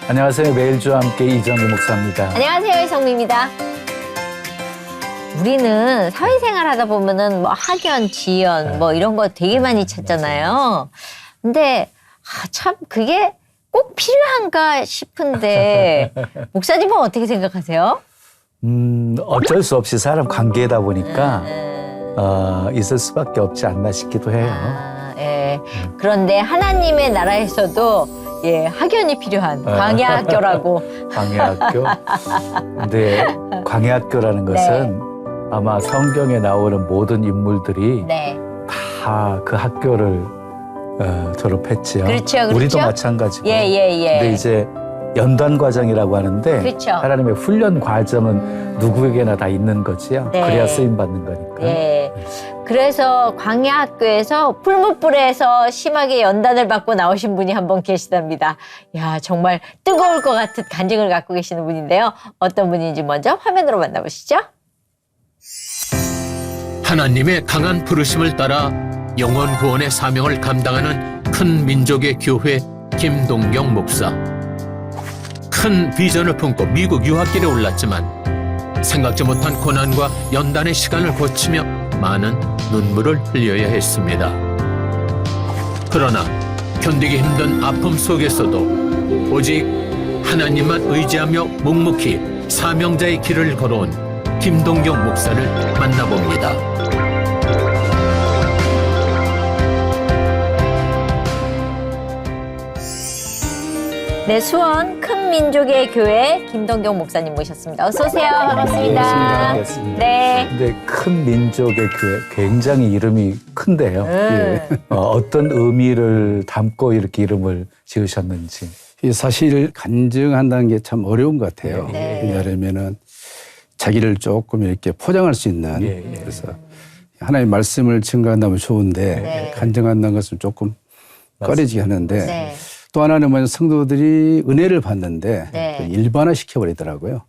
안녕하세요. 매일주와 함께 이정규 목사입니다. 안녕하세요. 이성미입니다. 우리는 사회생활 하다 보면은 뭐 학연, 지연 뭐 이런 거 되게 많이 찾잖아요. 근데 참 그게 꼭 필요한가 싶은데 목사님은 어떻게 생각하세요? 어쩔 수 없이 사람 관계다 보니까 있을 수밖에 없지 않나 싶기도 해요. 예. 그런데 하나님의 나라에서도 학연이 필요한 광야학교라고. 광야학교. 근데 광야학교라는 것은 아마 성경에 나오는 모든 인물들이 다 그 학교를 졸업했지요. 그렇죠. 우리도 마찬가지고. 예. 근데 이제 연단 과정이라고 하는데 그렇죠. 하나님의 훈련 과정은 누구에게나 다 있는 거지요. 그래야 쓰임 받는 거니까. 그래서 광야학교에서 풀무불에서 심하게 연단을 받고 나오신 분이 한 분 계시답니다. 야, 정말 뜨거울 것 같은 간증을 갖고 계시는 분인데요. 어떤 분인지 먼저 화면으로 만나보시죠. 하나님의 강한 부르심을 따라 영혼 구원의 사명을 감당하는 큰 민족의 교회 김동경 목사. 큰 비전을 품고 미국 유학길에 올랐지만 생각지 못한 고난과 연단의 시간을 거치며 많은 눈물을 흘려야 했습니다. 그러나 견디기 힘든 아픔 속에서도 오직 하나님만 의지하며 묵묵히 사명자의 길을 걸어온 김동경 목사를 만나봅니다. 네, 수원 큰 민족의 교회 김동경 목사님 모셨습니다. 어서 오세요. 반갑습니다. 반갑습니다. 네. 근데 큰 민족의 교회 굉장히 이름이 큰데요. 어떤 의미를 담고 이렇게 이름을 지으셨는지. 사실 간증한다는 게 참 어려운 것 같아요. 왜냐하면은 자기를 조금 이렇게 포장할 수 있는 그래서 하나님의 말씀을 증거한다면 좋은데 간증한다는 것은 조금 꺼려지게 하는데 또 하나는 뭐냐 성도들이 은혜를 받는데 일반화 시켜버리더라고요.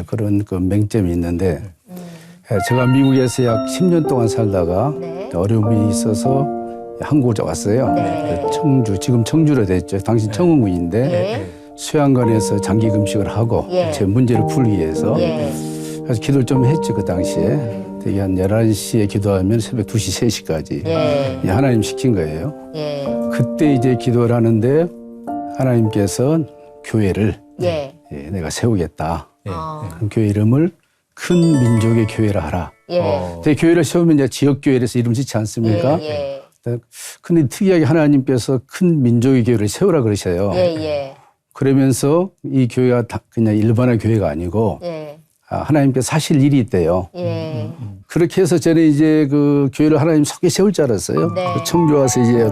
그런 그 맹점이 있는데 제가 미국에서 약 10년 동안 살다가 어려움이 있어서 한국으로 왔어요. 청주, 지금 청주로 됐죠. 당신 청운군인데 수양관에서 장기 금식을 하고 제 문제를 풀기 위해서 그래서 기도를 좀 했죠. 그 당시에 되게 한 11시에 기도하면 새벽 2시, 3시까지 하나님 시킨 거예요. 그때 이제 기도를 하는데 하나님께서 교회를 내가 세우겠다. 그 교회 이름을 큰 민족의 교회라 하라. 근데 교회를 세우면 이제 지역교회에서 이름 짓지 않습니까? 근데 특이하게 하나님께서 큰 민족의 교회를 세우라 그러셔요. 그러면서 이 교회가 그냥 일반의 교회가 아니고 하나님께서 사실 일이 있대요. 그렇게 해서 저는 이제 그 교회를 하나님 속에 세울 줄 알았어요. 그 청주 와서 이제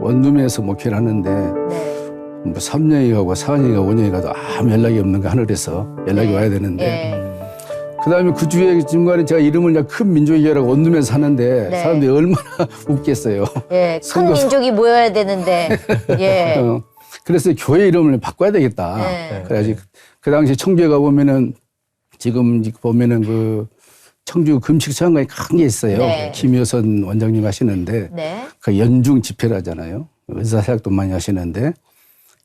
원룸에서 목회를 하는데 뭐 3년이 가고 4년이 가고 5년이 가도 아무 연락이 없는 거 하늘에서 연락이 와야 되는데 그다음에 그 주에 중간에 제가 이름을 그냥 큰 민족의 교회라고 원룸에서 하는데 사람들이 얼마나 웃겠어요. 큰 민족이 모여야 되는데. 그래서 교회 이름을 바꿔야 되겠다. 그래가지고 그 당시 청주에 가보면은 지금 보면은 그 청주 금식수양관이 큰 게 있어요. 김효선 원장님 하시는데 그 연중 집회를 하잖아요. 의사사역도 많이 하시는데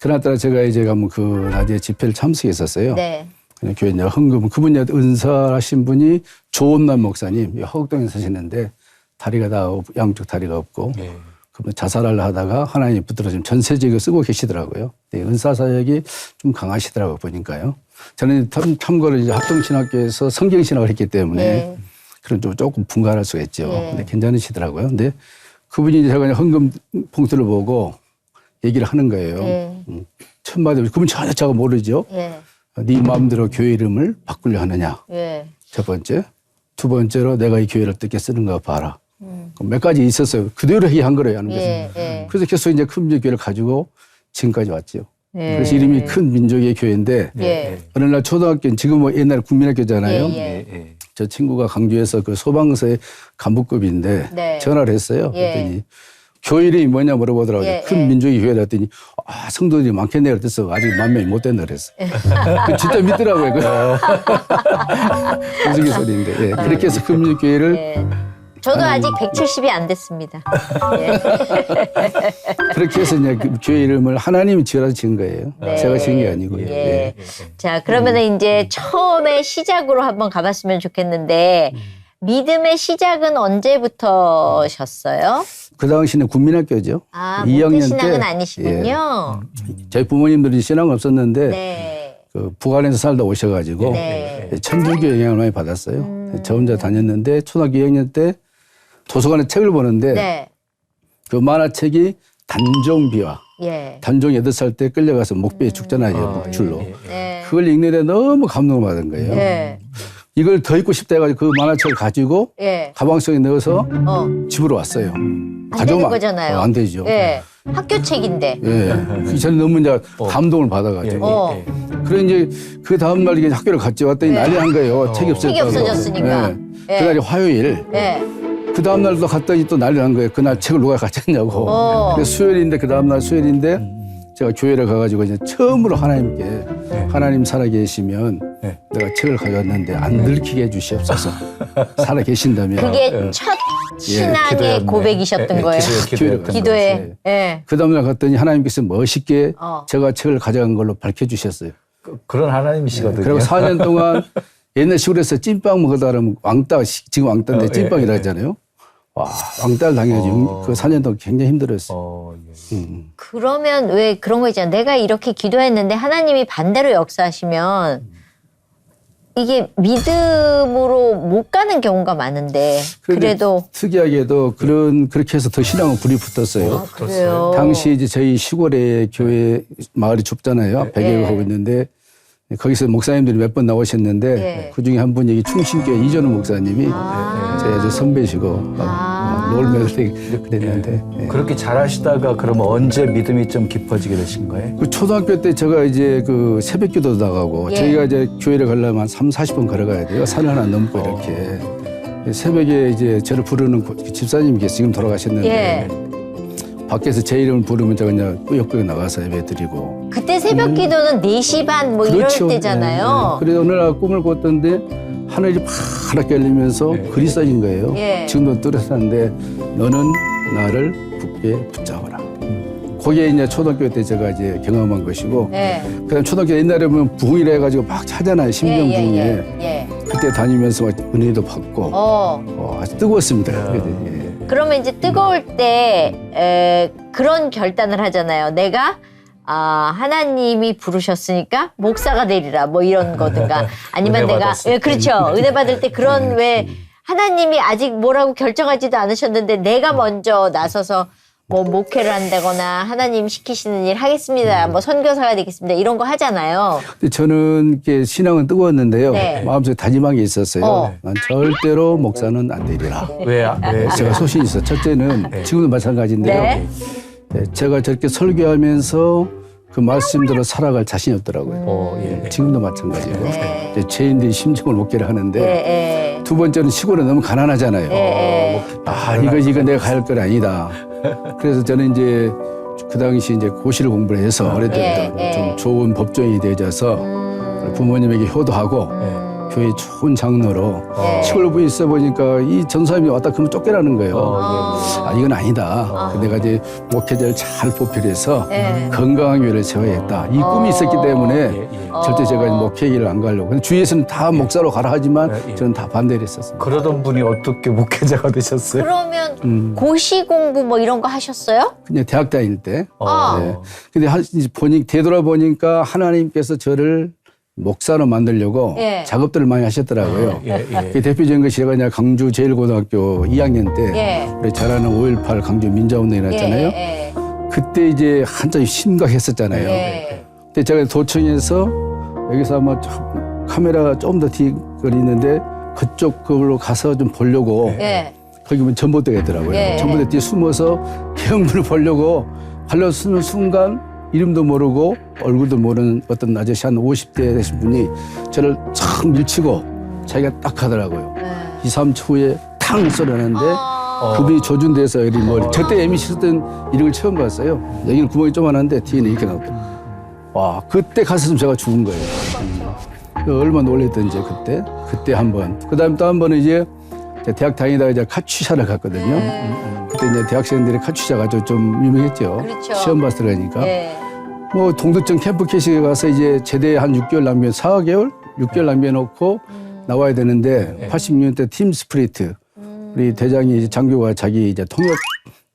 그나따라 제가 이제 가면 그 낮에 집회를 참석했었어요. 그냥 교회 헌금 그분이 은사하신 분이 조원남 목사님 허곡동에 사시는데 다리가 다 양쪽 다리가 없고 그분 자살을 하다가 하나님 붙들어 지금 전세직을 쓰고 계시더라고요. 은사사역이 좀 강하시더라고요 보니까요. 저는 참고로 이제 합동신학교에서 성경신학을 했기 때문에 그런 좀 조금 분간할 수가 있죠. 근데 괜찮으시더라고요. 근데 그분이 제가 그냥 헌금 봉투를 보고 얘기를 하는 거예요. 첫마디 그분 전혀 제가 모르죠. 네 마음대로 교회 이름을 바꾸려 하느냐. 첫 번째. 두 번째로 내가 이 교회를 어떻게 쓰는가 봐라. 몇 가지 있었어요. 그대로 얘기한 거래요. 하는 것은. 그래서 계속 이제 큰 민족 교회를 가지고 지금까지 왔죠. 그래서 이름이 큰 민족의 교회인데 어느 날 초등학교는 지금 뭐 옛날에 국민학교잖아요. 저 친구가 강주에서 그 소방서의 간부급인데 전화를 했어요. 그랬더니 교회 이름이 뭐냐 물어보더라고요. 큰 민족의 교회라 했더니 성도들이 많겠네 그랬어. 아직 10,000명이 못 된다 그랬어. 진짜 믿더라고요. 무슨 소리인데. 그렇게 해서 큰 민족 교회를 저도 아직 170이 안 됐습니다. 예. 그렇게 해서 이제 그 교회 이름을 하나님이 지어서 지은 거예요. 네. 제가 지은 게 아니고요. 예. 자, 그러면은 이제 처음에 시작으로 한번 가봤으면 좋겠는데 믿음의 시작은 언제부터셨어요? 그 당시는 국민학교죠. 아, 2학년 모태신앙은 때, 아니시군요. 저희 부모님들이 신앙은 없었는데 네. 그 북한에서 살다 오셔가지고 네. 천주교 영향을 많이 받았어요. 저 혼자 다녔는데 초등학교 2학년 때 도서관에 책을 보는데 네. 그 만화책이 단종비와 예. 단종 8살 때 끌려가서 목배에 죽잖아요. 목줄로. 네. 그걸 읽는데 너무 감동을 받은 거예요. 예. 이걸 더 읽고 싶다 해가지고 그 만화책을 가지고 예. 가방 속에 넣어서 어. 집으로 왔어요. 안 가져오면 되는 거잖아요. 안 되죠. 예. 학교 책인데. 예. 저는 너무 이제 감동을 받아가지고. 어. 그래 이제 그 다음날 이게 학교를 갔지 왔더니 네. 난리 난 거예요. 책이 없어졌다고. 책이 없어졌으니까. 예. 그날이 화요일. 예. 그 다음날도 갔더니 또 난리 난 거예요. 그날 책을 누가 가져왔냐고. 어. 그래서 수요일인데 그 다음날 수요일인데 제가 교회를 가가지고 이제 처음으로 하나님께 하나님 살아계시면 네. 내가 책을 가져왔는데 안 들키게 해주시옵소서. 살아계신다면. 그게 첫 신앙의 기도였네. 고백이셨던 거예요. 기도였던 기도에. 예. 그 다음날 갔더니 하나님께서 멋있게 어. 제가 책을 가져간 걸로 밝혀주셨어요. 그런 하나님이시거든요. 그리고 4년 동안 옛날 시골에서 찐빵 먹으다 그러면 왕따, 지금 왕따인데 찐빵이라 하잖아요. 와, 왕따를 당해야지. 그 4년 동안 굉장히 힘들었어요. 그러면 왜 그런 거 있잖아요. 내가 이렇게 기도했는데 하나님이 반대로 역사하시면 이게 믿음으로 못 가는 경우가 많은데 그런데 그래도 특이하게도 그렇게 해서 더 신앙은 불이 붙었어요. 아, 그래요. 당시 이제 저희 시골에 교회 마을이 좁잖아요. 100여 하고 있는데 거기서 목사님들이 몇 번 나오셨는데 예. 그중에 한 분이 충신교회 이전우 목사님이 저희 아주 선배시고 롤메를 그랬는데 그렇게 잘하시다가 그러면 언제 믿음이 좀 깊어지게 되신 거예요? 그 초등학교 때 제가 이제 그 새벽 기도도 나가고 예. 저희가 이제 교회를 가려면 한 30-40분 걸어가야 돼요. 산을 하나 넘고 이렇게. 새벽에 이제 저를 부르는 집사님이 지금 돌아가셨는데 예. 밖에서 제 이름을 부르면 제가 그냥 꾸역꾸역 나가서 예배 드리고. 그때 새벽 기도는 4시 반 뭐 이럴 때잖아요. 그래서 어느 날 꿈을 꿨던데 하늘이 파랗게 열리면서 글이 써진 거예요. 예. 지금도 뚜렷한데 너는 나를 굳게 붙잡아라. 거기에 이제 초등학교 때 제가 이제 경험한 것이고 예. 그다음 초등학교 옛날에 보면 부흥이라 해가지고 막 하잖아요. 심정 부흥에. 예. 그때 다니면서 막 은혜도 받고 아주 뜨거웠습니다. 예. 그러면 이제 뜨거울 때 그런 결단을 하잖아요. 내가 하나님이 부르셨으니까 목사가 되리라 뭐 이런 거든가 아니면 은혜 내가 받았을 때. 그렇죠. 은혜 받을 때 그런 왜 하나님이 아직 뭐라고 결정하지도 않으셨는데 내가 먼저 나서서 뭐 목회를 한다거나 하나님 시키시는 일 하겠습니다. 뭐 선교사가 되겠습니다. 이런 거 하잖아요. 근데 저는 이렇게 신앙은 뜨거웠는데요. 네. 마음속에 다짐한 게 있었어요. 난 절대로 목사는 안 되리라. 왜? 제가 소신이 있어. 첫째는 지금도 마찬가지인데요. 네. 제가 저렇게 설교하면서 그 말씀대로 살아갈 자신이 없더라고요. 지금도 마찬가지고. 네. 이제 죄인들이 심정을 목회를 하는데 예. 두 번째는 시골은 너무 가난하잖아요. 이거 내가 갈 건 아니다. 그래서 저는 이제 그 당시 이제 고시를 공부를 해서 어릴 때부터 좀 좋은 법조인이 되어져서 부모님에게 효도하고 교회 좋은 장로로 시골부에 있어 보니까 이 전사님이 왔다 그러면 쫓겨나는 거예요. 이건 아니다. 내가 이제 목회자를 잘 보필해서 건강한 교회를 세워야겠다. 이 꿈이 있었기 때문에 절대 제가 목회길을 안 가려고. 근데 주위에서는 다 목사로 가라 하지만 저는 다 반대를 했었습니다. 그러던 분이 어떻게 목회자가 되셨어요? 그러면 고시 공부 뭐 이런 거 하셨어요? 그냥 대학 다닐 때. 아. 네. 근데 되돌아보니까 하나님께서 저를 목사로 만들려고 작업들을 많이 하셨더라고요. 그 대표적인 것이 제가 이제 강주 제1고등학교 2학년 때 우리 잘 아는 5.18 강주 민주화운동이 났잖아요. 그때 이제 한참 심각했었잖아요. 근데 제가 도청에서 여기서 아마 카메라가 조금 더 뒤거리는데 그쪽 그걸로 가서 좀 보려고 거기 보면 전봇대가 있더라고요. 전봇대 뒤에 숨어서 계엄군을 보려고 달려쓰는 순간 이름도 모르고 얼굴도 모르는 어떤 아저씨 한 50대 되신 분이 저를 촥 밀치고 자기가 딱 하더라고요. 2, 3초 후에 탕 쏘려는데 그분이 조준돼서 여기 머리. 저때 애미 씻었던 이력을 처음 봤어요. 여기는 구멍이 조그만한데 뒤에는 이렇게 나왔더라고요. 와, 그때 갔었으면 제가 죽은 거예요. 얼마나 놀랬던지 그때 한 번. 그 다음에 또 한 번은 이제 이제 대학 다니다가 이제 카츄샤를 갔거든요. 그때 이제 대학생들이 카츄샤가 좀 유명했죠. 그렇죠. 시험 봤을 때니까. 네. 뭐 동두천 캠프 캐시에 가서 이제 제대 한 6개월 남겨 4개월, 6개월 남겨놓고 나와야 되는데 86년 팀 스프리트 우리 대장이 이제 장교가 자기 이제 통역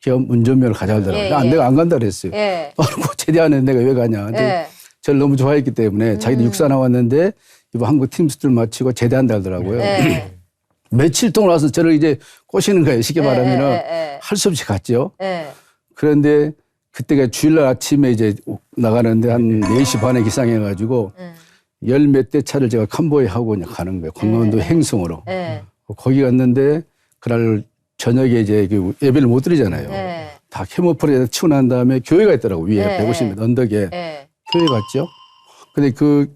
겸 운전면을 가자 하더라고요. 예, 예. 내가 안 간다 그랬어요. 예. 뭐 제대하는데 내가 왜 가냐. 근데 예. 저를 너무 좋아했기 때문에 자기도 육사 나왔는데 이번 한국 팀스를 마치고 제대한다 하더라고요. 예. 며칠 동안 와서 저를 이제 꼬시는 거예요. 쉽게 말하면은 예. 할 수 없이 갔죠. 예. 그런데 그때가 주일날 아침에 이제 나가는데 한 4시 반에 기상해가지고 열 몇 대 차를 제가 컨보이 하고 그냥 가는 거예요. 강원도 행성으로. 예. 거기 갔는데 그날 저녁에 이제 그 예배를 못 드리잖아요. 예. 다 캐모프레에서 치고 난 다음에 교회가 있더라고 위에 150m 언덕에 예. 교회 갔죠. 근데 그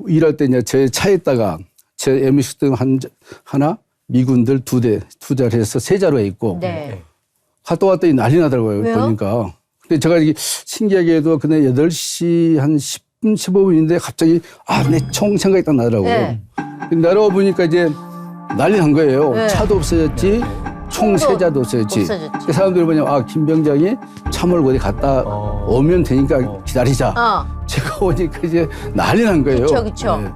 일할 때 이제 제 차에다가 제 M60 하나 미군들 두 자리에서 세 자루가 있고 네. 갔다 왔더니 난리 나더라고요. 왜요? 보니까. 근데 제가 이게 신기하게도 그날 8시 한 10분, 15분인데 갑자기 내 총 생각이 딱 나더라고요. 네. 내려와 보니까 이제 난리 난 거예요. 네. 차도 없어졌지, 총 세자도 없어졌지. 없어졌지. 그 사람들이 뭐냐면 김 병장이 차 몰고 어디 갔다 오면 되니까 기다리자. 제가 오니까 이제 난리 난 거예요. 그쵸. 네.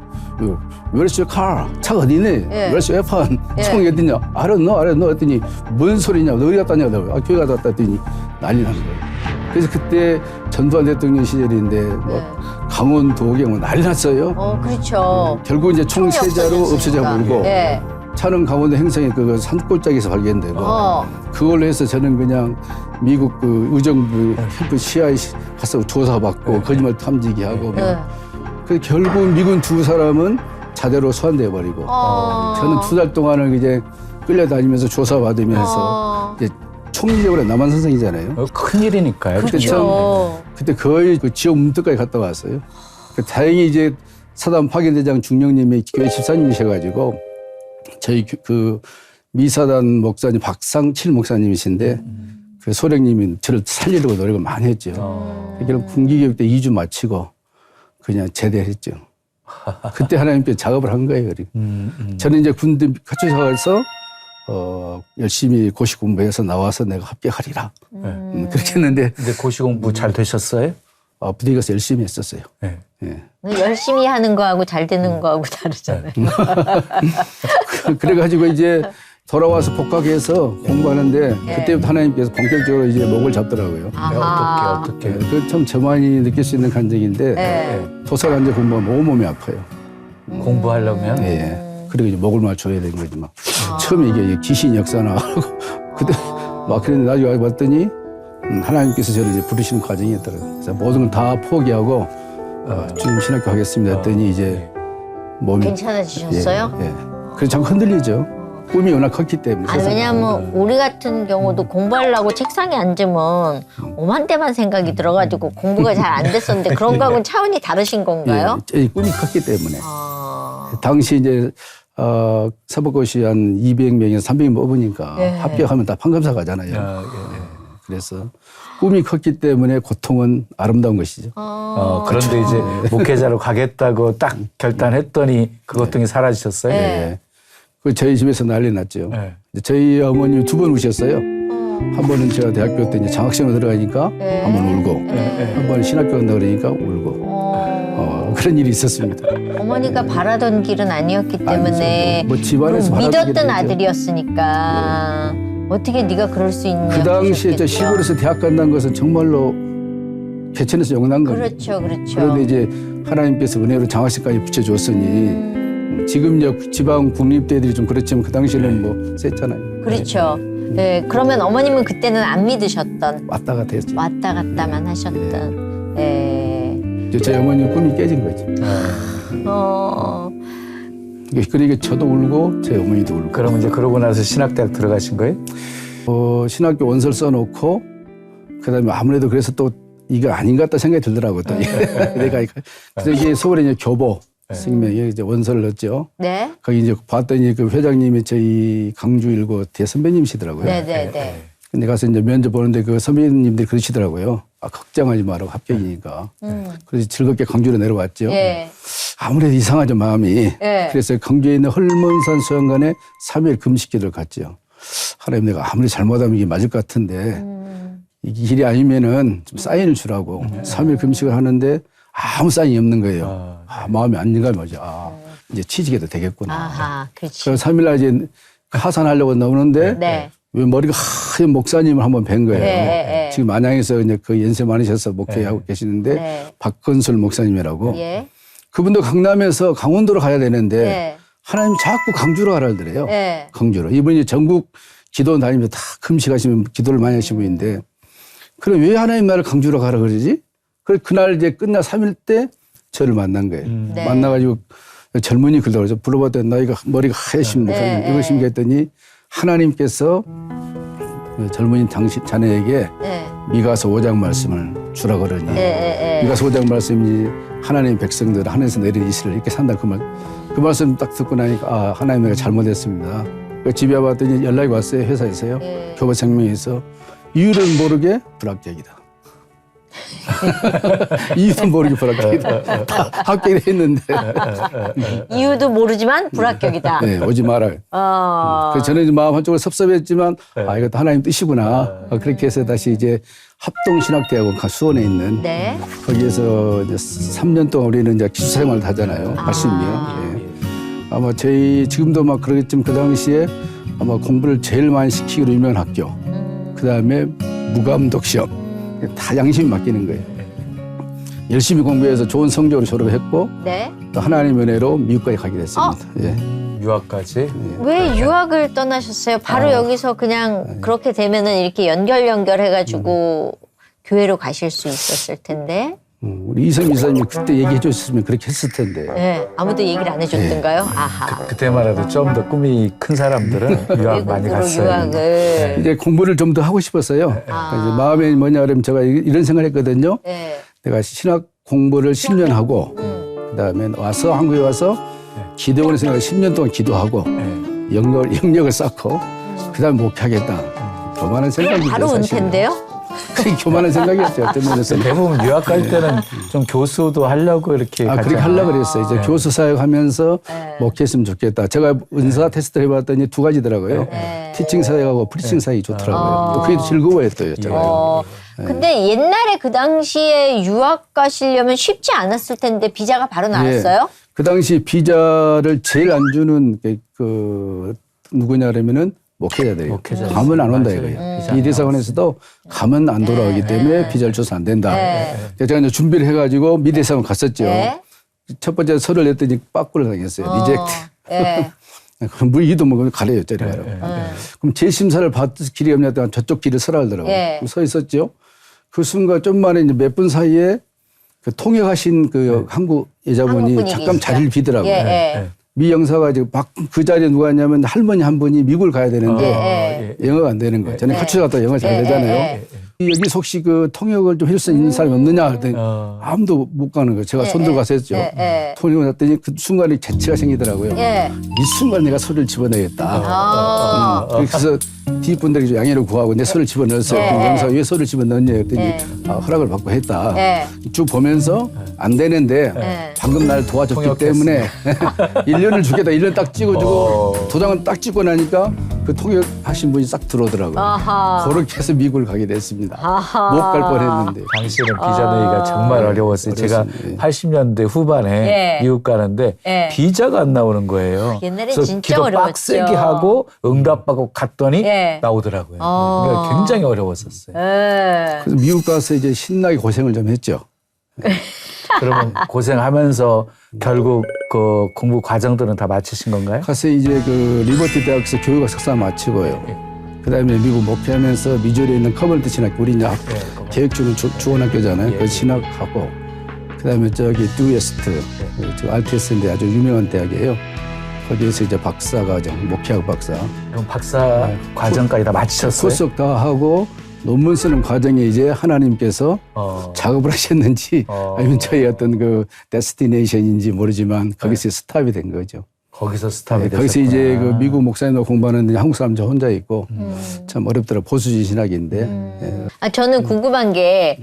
Where's your car? 차가 어디 있네? 예. Where's your weapon? 예. 총이 어디 있냐? I don't know. 했더니 뭔 소리냐? 너 어디 갔다 왔냐고. 교회 갔다 왔다 했더니 난리 난 거예요. 그래서 그때 전두환 대통령 시절인데 뭐 강원 도경 뭐 난리 났어요. 그렇죠. 결국 이제 총 총이 세자로 없어져 없어졌으니까. 버리고 예. 차는 강원도 행성의 그 산골짜기에서 발견되고 그걸로 해서 저는 그냥 미국 그 의정부 캠프 CIA 가서 조사받고 거짓말 탐지기 하고 그 결국 미군 두 사람은 자대로 소환돼 버리고 저는 2달 동안을 이제 끌려다니면서 조사받으면서 이제 총리적으로 남한산성이잖아요. 큰일이니까요. 그렇죠. 그때 거의 그 지역 문턱까지 갔다 왔어요. 다행히 이제 사단 파견대장 중령님이 교회 집사님이셔가지고 저희 그 미사단 목사님 박상칠 목사님이신데 그 소령님이 저를 살리려고 노력을 많이 했죠. 결국 군기교육 때 2주 마치고 그냥 제대했죠. 그때 하나님께 작업을 한 거예요. 저는 이제 군대 카츠샤에서 열심히 고시 공부해서 나와서 내가 합격하리라. 그렇게 했는데. 근데 고시 공부 잘 되셨어요? 부대 가서 열심히 했었어요. 네. 예. 열심히 하는 거하고 잘 되는 거하고 다르잖아요. 그래가지고 이제 돌아와서 복학해서 공부하는데 그때부터 하나님께서 본격적으로 이제 목을 잡더라고요. 어떻게. 그 참 저만이 느낄 수 있는 감정인데 도서관에 공부하면 온몸이 아파요. 공부하려면? 예. 그리고 이제 목을 맞춰야 되는 거지 막. 처음에 이게 귀신 역사나 그때 막 그랬는데 나중에 와서 봤더니 하나님께서 저를 이제 부르시는 과정이었더라고요. 그래서 모든 걸 다 포기하고 주님 신학교 하겠습니다 했더니 이제 몸이 괜찮아지셨어요? 예. 그래서 자꾸 흔들리죠. 꿈이 워낙 컸기 때문에. 왜냐하면 우리 같은 경우도 공부하려고 책상에 앉으면 오만때만 생각이 들어가지고 공부가 잘 안 됐었는데 그런 거하고는 차원이 다르신 건가요? 예, 꿈이 컸기 때문에. 당시 이제 사법고시 한 200명에서 300명 뽑으니까 합격하면 다 판검사 가잖아요. 그래서 꿈이 컸기 때문에 고통은 아름다운 것이죠. 그런데 이제 목회자로 가겠다고 딱 결단했더니 그 고통이 사라지셨어요? 네. 그 저희 집에서 난리 났죠. 저희 어머님이 2번 우셨어요. 한 번은 제가 대학교 때 이제 장학생으로 들어가니까 한 번 울고, 한 번은 신학교 간다 그러니까 울고. 그런 일이 있었습니다. 어머니가 바라던 길은 아니었기 때문에 뭐 집안에서 믿었던 아들이었으니까 어떻게 네가 그럴 수 있냐. 그 당시에 저 시골에서 대학 간다는 것은 정말로 개천에서 용난 겁니다. 그렇죠. 그런데 이제 하나님께서 은혜로 장학생까지 붙여줬으니 지금 지방 국립대들이 좀 그렇지만 그 당시에는 뭐 셌잖아요. 그렇죠. 네, 그러면 어머님은 그때는 안 믿으셨던. 왔다 갔다 했죠. 왔다 갔다만 하셨던. 네. 저희 어머님 꿈이 깨진 거죠. 그러니까 저도 울고 제 어머니도 울고. 그럼 이제 그러고 나서 신학대학 들어가신 거예요? 신학교 원서를 써놓고 그다음에 아무래도 그래서 또 이거 아닌 것 같다 생각이 들더라고요. 또 그래서 이게 서울에 이제 교보 생명에 이제 원서를 넣었죠. 네. 거기 이제 봤더니 그 회장님이 저희 강주 일고 대선배님이시더라고요. 네네네. 근데 가서 이제 면접 보는데 그 선배님들이 그러시더라고요. 걱정하지 마라고 합격이니까. 그래서 즐겁게 광주로 내려왔죠. 예. 아무래도 이상하죠, 마음이. 예. 그래서 광주에 있는 헐몬산 수양관에 3일 금식기도를 갔죠. 하나님, 내가 아무리 잘못하면 이게 맞을 것 같은데 이 길이 아니면은 좀 사인을 주라고 3일 금식을 하는데 아무 사인이 없는 거예요. 마음이 안정감이 오죠. 이제 취직해도 되겠구나. 아하, 그렇지. 그래서 3일날 이제 하산하려고 나오는데 네. 왜 머리가 하얀 목사님을 한번 뵌 거예요. 네. 지금 안양에서 이제 그 연세 많으셔서 목회하고 계시는데 네. 박건술 목사님이라고. 예. 그분도 강남에서 강원도로 가야 되는데 네. 하나님 자꾸 강주로 가라 그러더래요. 네. 강주로. 이분이 전국 기도 다니면서 다 금식하시면 기도를 많이 하신 분인데 그럼 왜 하나님 나를 강주로 가라 그러지? 그래서 그날 이제 끝나 3일 때 저를 만난 거예요. 네. 만나가지고 젊은이 글도 그래서 불러봤더니 나이가 머리가 하얘신 목사님 네. 이걸 심겼더니 하나님께서 그 젊은이 당신 자네에게 네. 미가서 5장 말씀을 주라 그러니 네. 미가서 5장 말씀이 하나님 백성들 하늘에서 내린 이스라엘 이렇게 산다 그 말씀 딱 듣고 나니까 하나님 내가 잘못했습니다. 집에 와봤더니 연락이 왔어요. 회사에서요. 네. 교보생명에서 이유를 모르게 불합격이다. 이유도 모르게 불합격이다. 다 합격을 했는데 이유도 모르지만 불합격이다. 네, 오지 마라. 그래서 저는 이제 마음 한쪽으로 섭섭했지만 이것도 하나님 뜻이구나. 그렇게 해서 다시 이제 합동신학대학원 수원에 있는 네. 거기에서 이제 3년 동안 우리는 이제 기숙사생활을 하잖아요. 80년. 예. 아마 지금도 막 그러겠지만 그 당시에 아마 공부를 제일 많이 시키기로 유명한 학교. 그 다음에 무감독 시험. 다 양심이 맡기는 거예요. 열심히 공부해서 좋은 성적으로 졸업했고 네. 또 하나님의 은혜로 미국까지 가게 됐습니다. 예. 유학까지. 왜 유학을 떠나셨어요? 바로 여기서 그냥 그렇게 되면은 이렇게 연결해가지고 교회로 가실 수 있었을 텐데. 우리 이성 이사님이 그때 얘기해 줬으면 그렇게 했을 텐데. 네. 아무도 얘기를 안 해줬던가요? 아하. 그때만 해도 좀 더 꿈이 큰 사람들은 유학 많이 외국으로 갔어요. 유학을. 이제 공부를 좀 더 하고 싶었어요. 이제 마음에 뭐냐 그러면 제가 이런 생각을 했거든요. 네. 내가 신학 공부를 10년 하고 그다음에 와서 한국에 와서 기도원에서 내가 10년 동안 기도하고 영역을 쌓고 그다음에 목회하겠다. 교만한 생각이죠. 바로 사실은. 은퇴인데요? 그게 교만한 생각이었죠. 어떤 면에서. 대부분 유학 갈 때는 좀 교수도 하려고 이렇게 그렇게 하려고 그랬어요. 이제 교수 사역하면서 목회했으면 좋겠다. 제가 은사 테스트를 해봤더니 두 가지더라고요. 티칭 사역하고 프리칭 사역이 좋더라고요. 또 그게 즐거워했어요. 제가. 근데 옛날에 그 당시에 유학 가시려면 쉽지 않았을 텐데 비자가 바로 나왔어요? 그 당시 비자를 제일 안 주는 그 누구냐 그러면은 목회자들이에요. 목회자들. 가면 안 온다 맞아요. 이거예요. 이 대사관에서도 가면 안 돌아오기 때문에 비자를 줘서 안 된다. 그래서 제가 이제 준비를 해가지고 미 대사관 갔었죠. 네. 첫 번째 서류를 냈더니 빠꾸를 당했어요. 리젝트. 네. 그럼 물기도 먹으면 가래요. 저리 가라고. 그럼 재심사를 받을 길이 없냐 했더니 저쪽 길을 서라 그러더라고요. 예. 서 있었죠. 그 순간 좀 만에 이제 몇 분 사이에 그 통역하신 그 한국 여자분이 한국분이 잠깐 계시죠? 자리를 비더라고요. 예. 미 영사가 지금 그 자리에 누가 있냐면 할머니 한 분이 미국을 가야 되는데 영어가 안 되는 거예요. 저는 카츠가 갔다 영어 잘 되잖아요. 여기서 혹시 그 통역을 좀 할 수 있는 사람이 없느냐 그랬더니 아무도 못 가는 거예요. 제가 손 들고 가서 했죠. 통역을 했더니 그 순간에 재치가 생기더라고요. 이 순간 내가 소리를 집어내겠다. 그래서 뒷분들이 좀 양해를 구하고 내 소리를 집어넣었어요. 그럼 영사가 왜 소리를 집어넣었냐 했더니 허락을 받고 했다. 쭉 보면서 안 되는데 방금 날 도와줬기 때문에 1년을 주겠다. 1년 딱 찍어주고 도장은 딱 찍고 나니까 그 통역하신 분이 싹 들어오더라고요. 그렇게 해서 미국을 가게 됐습니다. 못 갈 뻔했는데. 당시에는 비자 내기가 정말 어려웠어요. 제가 80년대 후반에 미국 가는데 비자가 안 나오는 거예요. 옛날에 그래서 진짜 기도 어려웠죠. 빡세게 하고 응답하고 갔더니 나오더라고요. 그러니까 굉장히 어려웠었어요. 그래서 미국 가서 이제 신나게 고생을 좀 했죠. 그러면 고생하면서 결국 그 공부 과정들은 다 마치신 건가요? 가서 이제 그 리버티 대학에서 교육학 석사 마치고요. 그다음에 미국 목회하면서 미주리에 있는 커버넌트 신학교 우리 이제 계획주는 주원학교잖아요. 그 신학하고 그다음에 저기 듀에스트 저 RTS인데 아주 유명한 대학이에요. 거기에서 이제 박사과정 목회학 박사. 그럼 박사 과정까지 다 마치셨어요? 코스ок 다 하고 논문 쓰는 과정에 이제 하나님께서 작업을 하셨는지 아니면 저희 어떤 그 데스티네이션인지 모르지만 거기서 스탑이 된 거죠. 거기서 스탑이 됐었구나. 거기서 이제 그 미국 목사님도 공부하는데 한국 사람 저 혼자 있고 참 어렵더라고요. 보수주의 신학인데. 저는 궁금한 게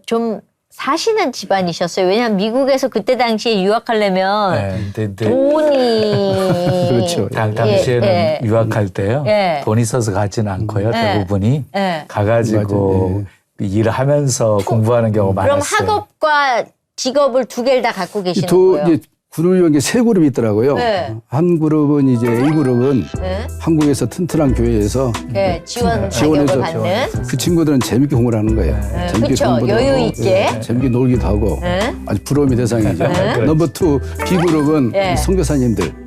좀 사시는 집안이셨어요. 왜냐하면 미국에서 그때 당시에 유학하려면 네, 근데 돈이 그렇죠. 당시에는 예. 유학할 때요. 예. 돈이 있어서 가지는 않고요. 예. 대부분이 예. 가가지고 일을 하면서 공부하는 경우가 그럼 많았어요. 학업과 직업을 두 개를 다 갖고 계시는 거예요? 이제 그룹이 세 그룹이 있더라고요. 네. 한 그룹은 이제 A 그룹은 네. 한국에서 튼튼한 교회에서 네, 지원 지원해서 자격을 받는. 그 친구들은 재밌게 공부를 하는 거예요. 네, 재밌게 그쵸. 공부도 여유 하고, 있게. 재밌게 놀기도 하고 네. 아주 부러움의 대상이죠. 네. 넘버 투 B 그룹은 네. 선교사님들.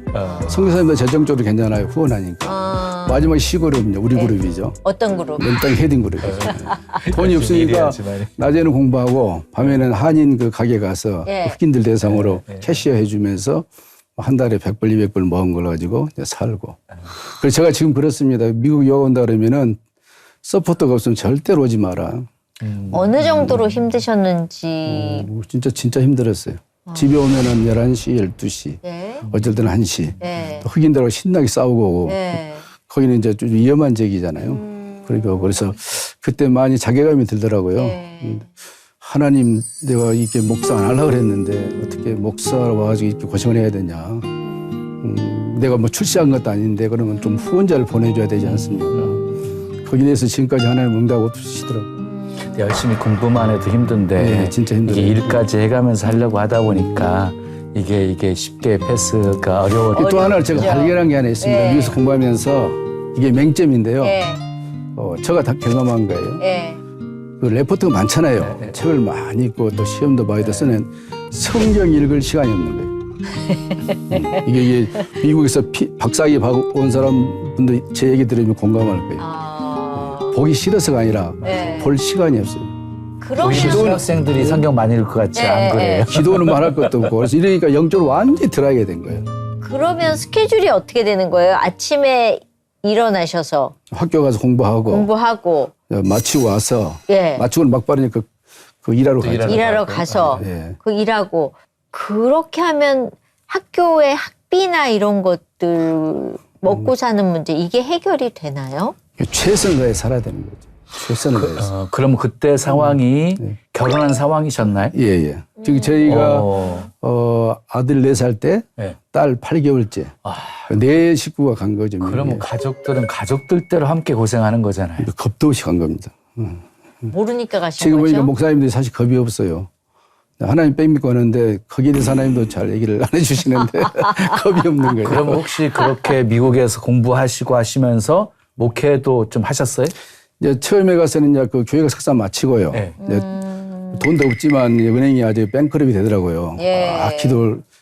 선교사님들 재정적으로 괜찮아요. 후원하니까. 마지막 C 그룹은요. 우리 그룹이죠. 어떤 그룹? 맨땅 헤딩 그룹이죠. 돈이 없으니까 일해야지만. 낮에는 공부하고 밤에는 한인 그 가게 가서 예. 흑인들 대상으로 캐시어 해주면서 한 달에 100불, 200불 모은 걸 가지고 이제 살고. 그래서 제가 지금 그렇습니다. 미국 유학 온다 그러면은 서포터가 없으면 절대로 오지 마라. 어느 정도로 힘드셨는지. 진짜 힘들었어요. 집에 오면은 11시, 12시, 네. 어쩔 때는 1시. 네. 또 흑인들하고 신나게 싸우고 오고. 네. 거기는 이제 좀 위험한 지역이잖아요. 그러니까 그래서 그때 많이 자괴감이 들더라고요. 네. 하나님, 내가 이렇게 목사 안 하려고 그랬는데 어떻게 목사로 와가지고 이렇게 고생을 해야 되냐. 내가 뭐 출세한 것도 아닌데 그러면 좀 후원자를 보내줘야 되지 않습니까? 거기에 대해서 지금까지 하나님 응답 없으시더라고요. 열심히 공부만 해도 힘든데 네, 진짜 힘들어요. 이게 일까지 해가면서 하려고 하다 보니까 이게 쉽게 패스가 어려워. 또 하나를 제가 어렵죠. 발견한 게 하나 있습니다. 네. 미국에서 공부하면서 이게 맹점인데요. 예. 제가 다 경험한 거예요. 예. 그 레포트가 많잖아요. 책을 많이 읽고 또 시험도 많이 쓰는 성경 읽을 시간이 없는 거예요. 이게 미국에서 박사학위 온 사람분들 제 얘기 들으면 공감할 거예요. 보기 싫어서가 아니라 네. 볼 시간이 없어요. 그러면 학생들이 성경 많이 읽을 것 같지 네, 안 그래요? 기도는 말할 것도 없고 그래서 이러니까 영적으로 완전히 들어가게 된 거예요. 그러면 스케줄이 어떻게 되는 거예요? 아침에 일어나셔서 학교 가서 공부하고 마치고 와서 예. 마치고는 막바르니 그 일하러 가죠. 일하러 가서 예. 그 일하고 그렇게 하면 학교의 학비나 이런 것들 먹고 사는 문제 이게 해결이 되나요? 최선을 다해 살아야 되는 거죠. 최선을 다해서. 그럼 그때 상황이 결혼한 상황이셨나요? 예. 지금 저희가 아들 4살 때 네. 딸 8개월째 네 식구가 간 거죠. 그러면 가족들은 가족들대로 함께 고생하는 거잖아요. 겁도 없이 간 겁니다. 모르니까 가신 지금 거죠? 보니까 목사님들이 사실 겁이 없어요. 하나님 뺑 믿고 하는데 거기에 대해서 하나님도 잘 얘기를 안 해주시는데 겁이 없는 거예요. 그럼 혹시 그렇게 미국에서 공부하시고 하시면서 목회도 좀 하셨어요? 이제 처음에 가서는 이제 그 교회가 석사 마치고요. 네. 이제 돈도 없지만 은행이 아주 뱅크럽이 되더라고요. 예.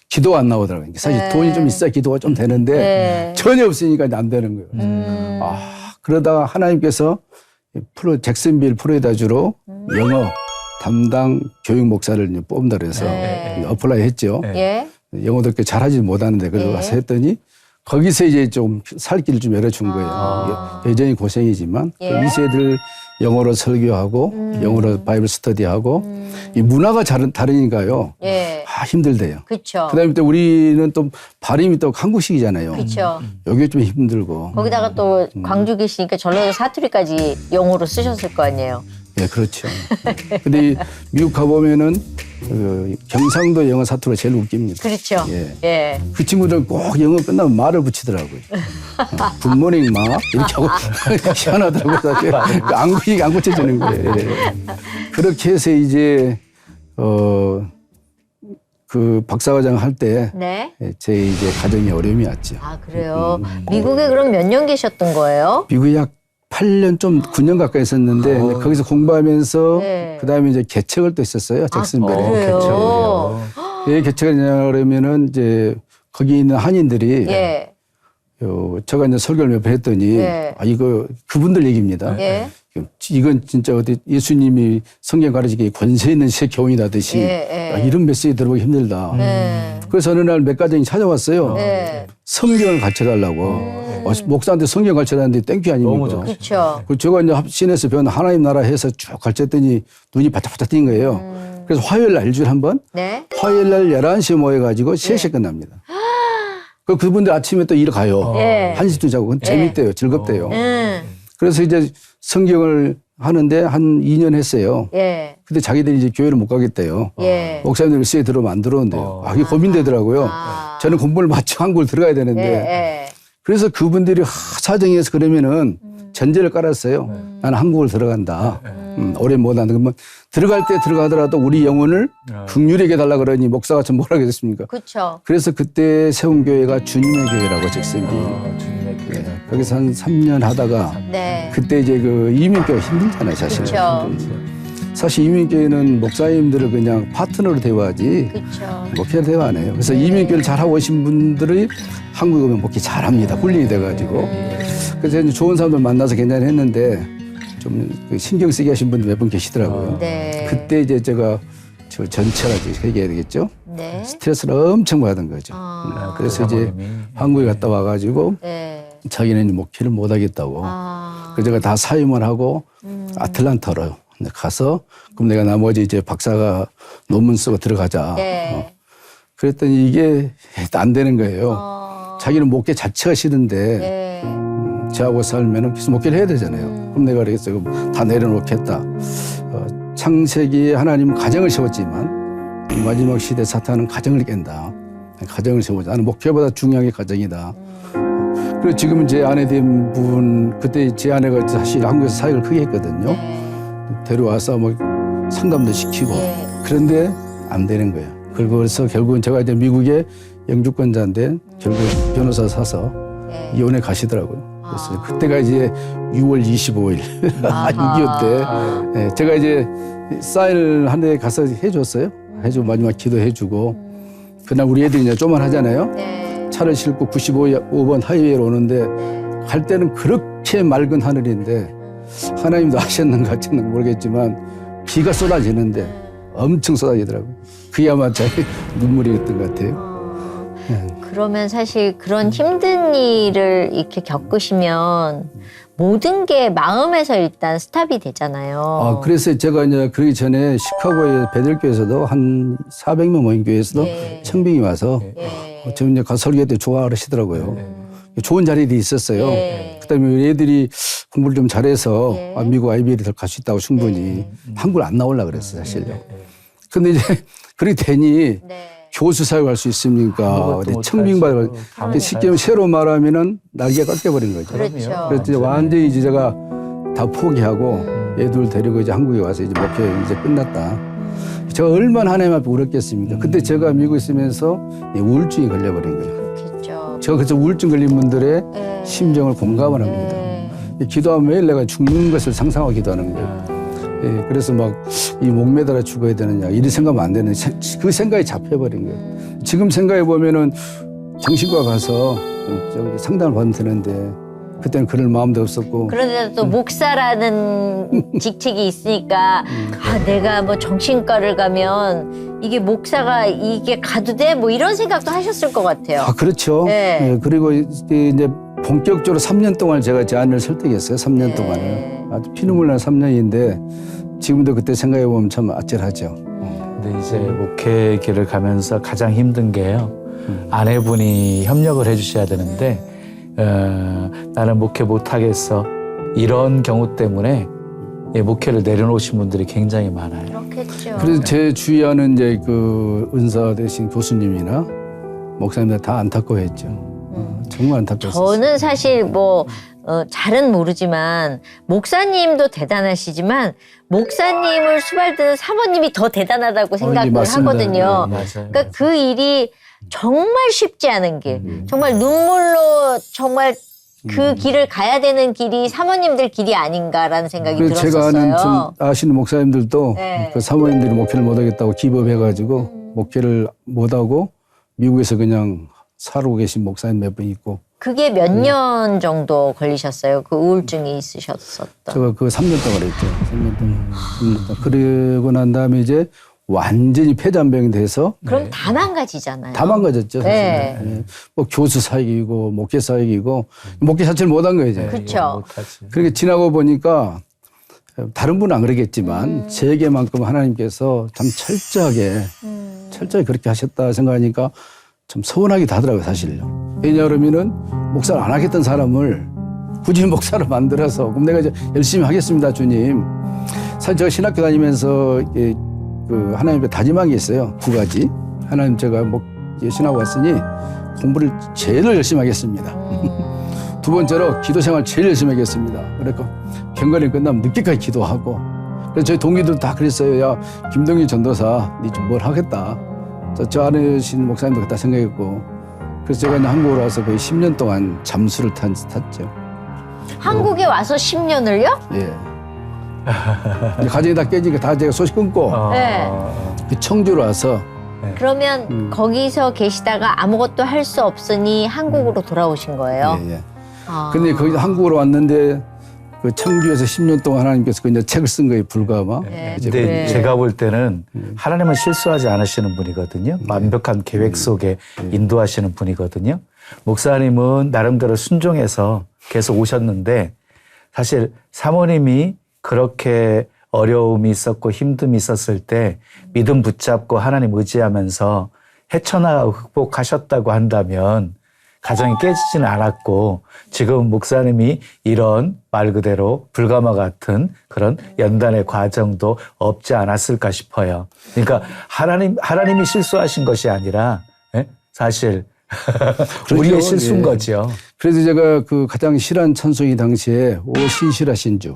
기도가 안 나오더라고요. 사실 돈이 좀 있어야 기도가 좀 되는데 전혀 없으니까 안 되는 거예요. 그러다가 하나님께서 잭슨빌 플로리다주로 영어 담당 교육 목사를 이제 뽑는다 그래서 어플라이 했죠. 예. 영어도 그렇게 잘하지 못하는데 그래서 가서 했더니 거기서 이제 좀 살 길을 좀 열어준 거예요. 여전히 고생이지만 그 2세들 영어로 설교하고 영어로 바이블 스터디하고 이 문화가 다르니까요. 예. 힘들대요. 그렇죠. 그다음에 또 우리는 또 발음이 또 한국식이잖아요. 그렇죠. 여기 좀 힘들고. 거기다가 또 광주 계시니까 전라도 사투리까지 영어로 쓰셨을 거 아니에요. 예, 그렇죠. 근데 이 미국 가보면은 경상도 영어 사투리가 제일 웃깁니다. 그렇죠. 예. 예. 그 친구들은 꼭 영어 끝나면 말을 붙이더라고요. 굿모닝 마 이렇게 하고 희한하더라고요. 이게 안 고쳐지는 거예요. 예. 그렇게 해서 이제 그 박사과정 할 때 제 네. 이제 가정에 어려움이 왔죠. 아, 그래요. 미국에 그럼 몇 년 계셨던 거예요? 미국에 약 8년 좀 9년 가까이 있었는데 거기서 공부하면서 네. 그다음에 이제 개척을 또 있었어요. 잭슨벨에. 그래요? 왜 개척을 했냐 그러면은 이제 거기 있는 한인들이 예. 제가 이제 설교를 몇 번 했더니 이거 그분들 얘기입니다. 예. 이건 진짜 어디 예수님이 성경 가르치기 권세 있는 새 교훈이라듯이 이런 메시지 들어보기 힘들다. 그래서 어느 날 몇 가정이 찾아왔어요. 성경을 가르쳐달라고. 목사한테 성경 가르쳐달라는데 땡큐 아닙니까? 그렇죠. 제가 이제 신에서 배운 하나님 나라 해서 쭉 가르쳤더니 눈이 바짝바짝 뛴 거예요. 그래서 화요일 날 일주일에 한 번, 화요일 날 11시에 모여가지고 3시에 끝납니다. 그분들 아침에 또 일 가요. 1시도 자고. 재밌대요. 즐겁대요. 그래서 이제 성경을 하는데 한 2년 했어요. 예. 근데 자기들이 이제 교회를 못 가겠대요. 예. 목사님들 시에 들어오면 안 들어온대요. 이게 고민되더라고요. 저는 공부를 마치고 한국을 들어가야 되는데. 예. 그래서 그분들이 사정해서 그러면은 전제를 깔았어요. 나는 한국을 들어간다. 오래 못한다. 그러면 들어갈 때 들어가더라도 우리 영혼을 긍휼하게 달라 그러니 목사가 좀 뭐라 그랬습니까? 그렇죠. 그래서 그때 세운 교회가 주님의 교회라고 적성이. 주님의 교회. 거기서 한 3년 하다가 네. 그때 이제 그 이민교회가 힘들잖아요, 사실. 그쵸. 사실 이민교회는 목사님들을 그냥 파트너로 대화하지 그렇죠. 목회를 대화 안 해요. 그래서 이민교회를 잘하고 오신 분들이 한국에 오면 목회 잘합니다. 훈련이 돼가지고. 그래서 이제 좋은 사람들 만나서 괜찮았는데 좀 신경 쓰게 하신 분들 몇 분 계시더라고요. 네. 그때 이제 제가 저 전체라고 얘기해야 되겠죠. 네. 스트레스를 엄청 받은 거죠. 그래서 이제 사모님이. 한국에 갔다 와가지고 네. 자기는 목회를 못 하겠다고. 그래서 제가 다 사임을 하고 아틀란타로 가서 그럼 내가 나머지 이제 박사가 논문 쓰고 들어가자. 네. 그랬더니 이게 안 되는 거예요. 자기는 목회 자체가 싫은데 네. 저하고 살면은 계속 목회를 해야 되잖아요. 그럼 내가 그랬어요. 그럼 다 내려놓겠다. 창세기에 하나님은 가정을 세웠지만 이 마지막 시대 사탄은 가정을 깬다. 가정을 세우자. 나는 목회보다 중요한 게 가정이다. 그리고 지금은 제 아내 된 부분 그때 제 아내가 사실 한국에서 사역을 크게 했거든요. 네. 데려와서 뭐 상담도 시키고 네. 그런데 안 되는 거예요. 그래서 결국은 제가 이제 미국에 영주권자인데 결국 변호사 사서 네. 이혼해 가시더라고요. 그래서 그때가 이제 6월 25일 6.25 때 네, 제가 이제 사인을 한 대 가서 해줬어요. 해주고 마지막 기도해주고 그날 우리 애들이 이제 쪼만하잖아요. 네. 차를 싣고 95번 하이웨이로 오는데 갈 때는 그렇게 맑은 하늘인데 하나님도 아셨는가 어쨌는가 모르겠지만 비가 쏟아지는데 엄청 쏟아지더라고요. 그게 아마 제 눈물이었던 것 같아요. 그러면 사실 그런 힘든 일을 이렇게 겪으시면 모든 게 마음에서 일단 스탑이 되잖아요. 그래서 제가 이제 그러기 전에 시카고의 베들교에서도 한 400명 모인 교회에서도 예. 청빙이 와서 예. 저 이제 가서 설교할 때 좋아하시더라고요. 좋은 자리들이 있었어요. 예. 그다음에 애들이 공부를 좀 잘해서 예. 미국 아이비리를 갈 수 있다고 충분히 한국을 안 나오려고 그랬어요, 사실요. 근데 이제 그렇게 되니 네. 교수 사역할 수 있습니까? 아무것도 청빙받아. 못하죠. 다 쉽게 말하면 새로 말하면은 날개가 꺾여버린 거죠. 그렇죠. 그래서 이제 완전히 이제 제가 다 포기하고 애들 데리고 이제 한국에 와서 이제 목회 이제 끝났다. 제가 얼마나 하나님 앞에 울었겠습니까? 그때 제가 미국에 있으면서 우울증이 걸려버린 거예요. 그렇겠죠. 제가 그래서 우울증 걸린 분들의 예. 심정을 공감을 합니다. 예. 기도하면 매일 내가 죽는 것을 상상하고 기도하는 거예요. 예, 그래서 막 이 목매달아 죽어야 되느냐 이런 생각하면 안 되는 그 생각이 잡혀버린 거예요. 지금 생각해 보면은 정신과 가서 저기 상담을 받으면 되는데 그때는 그럴 마음도 없었고. 그런데 또 목사라는 직책이 있으니까 내가 뭐 정신과를 가면 이게 목사가 이게 가도 돼? 뭐 이런 생각도 하셨을 것 같아요. 그렇죠. 네. 예, 그리고 이제 본격적으로 3년 동안 제가 제 아내를 설득했어요. 3년 네. 동안을. 아주 피눈물 난 3년인데 지금도 그때 생각해 보면 참 아찔하죠. 근데 이제 목회 길을 가면서 가장 힘든 게요. 아내분이 협력을 해주셔야 되는데 나는 목회 못하겠어. 이런 경우 때문에 목회를 내려놓으신 분들이 굉장히 많아요. 그렇겠죠. 그래서 제 주위에는 이제 그 은사 되신 교수님이나 목사님들 다 안타까워했죠. 정말 안타까웠어요. 저는 사실 뭐 잘은 모르지만 목사님도 대단하시지만 목사님을 수발드는 사모님이 더 대단하다고 생각을 맞습니다. 하거든요. 네, 맞아요. 그러니까 그 일이 정말 쉽지 않은 길, 정말 눈물로 정말 그 길을 가야 되는 길이 사모님들 길이 아닌가라는 생각이 그래서 제가 아는 좀 들었었어요. 아시는 목사님들도 네. 그 사모님들이 목회를 못하겠다고 기법해가지고 목회를 못하고 미국에서 그냥 살고 계신 목사님 몇 분 있고 그게 몇 년 정도 걸리셨어요? 그 우울증이 있으셨었던. 제가 그 3년 동안 했죠. 3년 동안. 3년 동안. 그러고 난 다음에 이제 완전히 폐잔병이 돼서 그럼 다 망가지잖아요. 다 망가졌죠. 사실. 네. 예. 뭐 교수 사역이고 목회 사역이고 목회 자체를 못한 거예요. 이제. 그쵸. 그렇게 지나고 보니까 다른 분은 안 그러겠지만 제게만큼 하나님께서 참 철저하게 그렇게 하셨다 생각하니까 참 서운하기도 하더라고요, 사실요. 왜냐하면은 목사를 안 하겠던 사람을 굳이 목사로 만들어서 그럼 내가 이제 열심히 하겠습니다, 주님. 사실 제가 신학교 다니면서 그 하나님 앞에 다짐한 게 있어요. 2가지. 하나님 제가 신학 왔으니 공부를 제일 열심히 하겠습니다. 2번째로 기도 생활 제일 열심히 하겠습니다. 그러니까 경건이 끝나면 늦게까지 기도하고. 그래서 저희 동기들 다 그랬어요. 야, 김동희 전도사, 니 좀 뭘 하겠다. 저 안에 계신 목사님도 그렇다 생각했고. 그래서 제가 이제 한국으로 와서 거의 10년 동안 잠수를 탔죠. 한국에 와서 10년을요? 예. 가정이 다 깨지니까 다 제가 소식 끊고 네. 청주로 와서 그러면 거기서 계시다가 아무것도 할 수 없으니 한국으로 돌아오신 거예요? 예, 예. 아. 근데 거기 한국으로 왔는데 그 청주에서 10년 동안 하나님께서 그냥 책을 쓴 거에 불과하마. 네. 이제 근데 네. 제가 볼 때는 하나님은 실수하지 않으시는 분이거든요. 완벽한 계획 속에 인도하시는 분이거든요. 목사님은 나름대로 순종해서 계속 오셨는데 사실 사모님이 그렇게 어려움이 있었고 힘듦이 있었을 때 믿음 붙잡고 하나님 의지하면서 헤쳐나가고 극복하셨다고 한다면 가정이 깨지지는 않았고 지금 목사님이 이런 말 그대로 불가마 같은 그런 연단의 과정도 없지 않았을까 싶어요. 그러니까 하나님이 실수하신 것이 아니라 사실 우리의 실수인 거죠. 그래서 제가 그 가장 싫어하는 찬송이 당시에 오 신실하신 주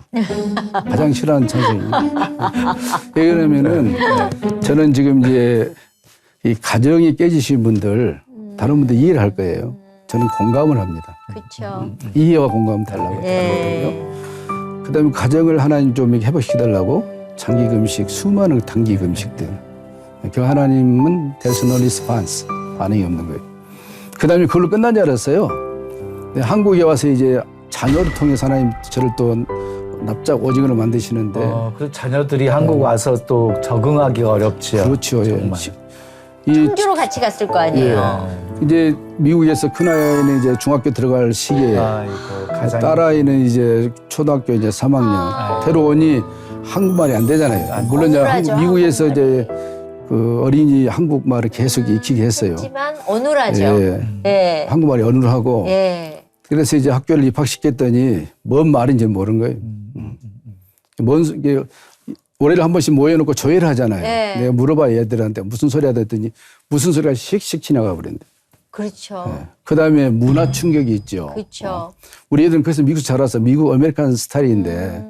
가장 싫어하는 찬송이. 왜 그러냐면은 저는 지금 이제 이 가정이 깨지신 분들 다른 분들 이해를 할 거예요. 저는 공감을 합니다. 그렇죠. 이해와 공감은 달라고 네. 했거든요. 그다음에 가정을 하나님 좀 이렇게 회복시켜달라고 장기 금식, 수많은 단기 금식들. 그 하나님은 there's no response, 반응이 없는 거예요. 그다음에 그걸로 끝난 줄 알았어요. 근데 한국에 와서 이제 자녀를 통해서 하나님 저를 또 납작 오징어로 만드시는데. 그 자녀들이 한국 와서 또 적응하기가 어렵지요. 그렇죠. 정말. 청주로 같이 갔을 거 아니에요. 이제 미국에서 큰아이는 이제 중학교 들어갈 시기에 아이고, 가장 딸아이는 이제 초등학교 이제 3학년 데려오니 한국말이 안 되잖아요. 물론 이제 어눌하죠, 미국에서 한국말이. 이제 그 어린이 한국말을 계속 익히게 했어요. 하지만 어눌하죠. 예. 예. 한국말이 어눌하고 예. 그래서 이제 학교를 입학시켰더니 뭔 말인지 모르는 거예요. 이게 올해를 한 번씩 모여놓고 조회를 하잖아요. 네. 내가 물어봐요 애들한테 무슨 소리 하다 했더니 무슨 소리가 씩씩 지나가 버린대. 그렇죠. 그다음에 문화 충격이 있죠. 그렇죠. 우리 애들은 그래서 미국 자라서 미국 아메리칸 스타일인데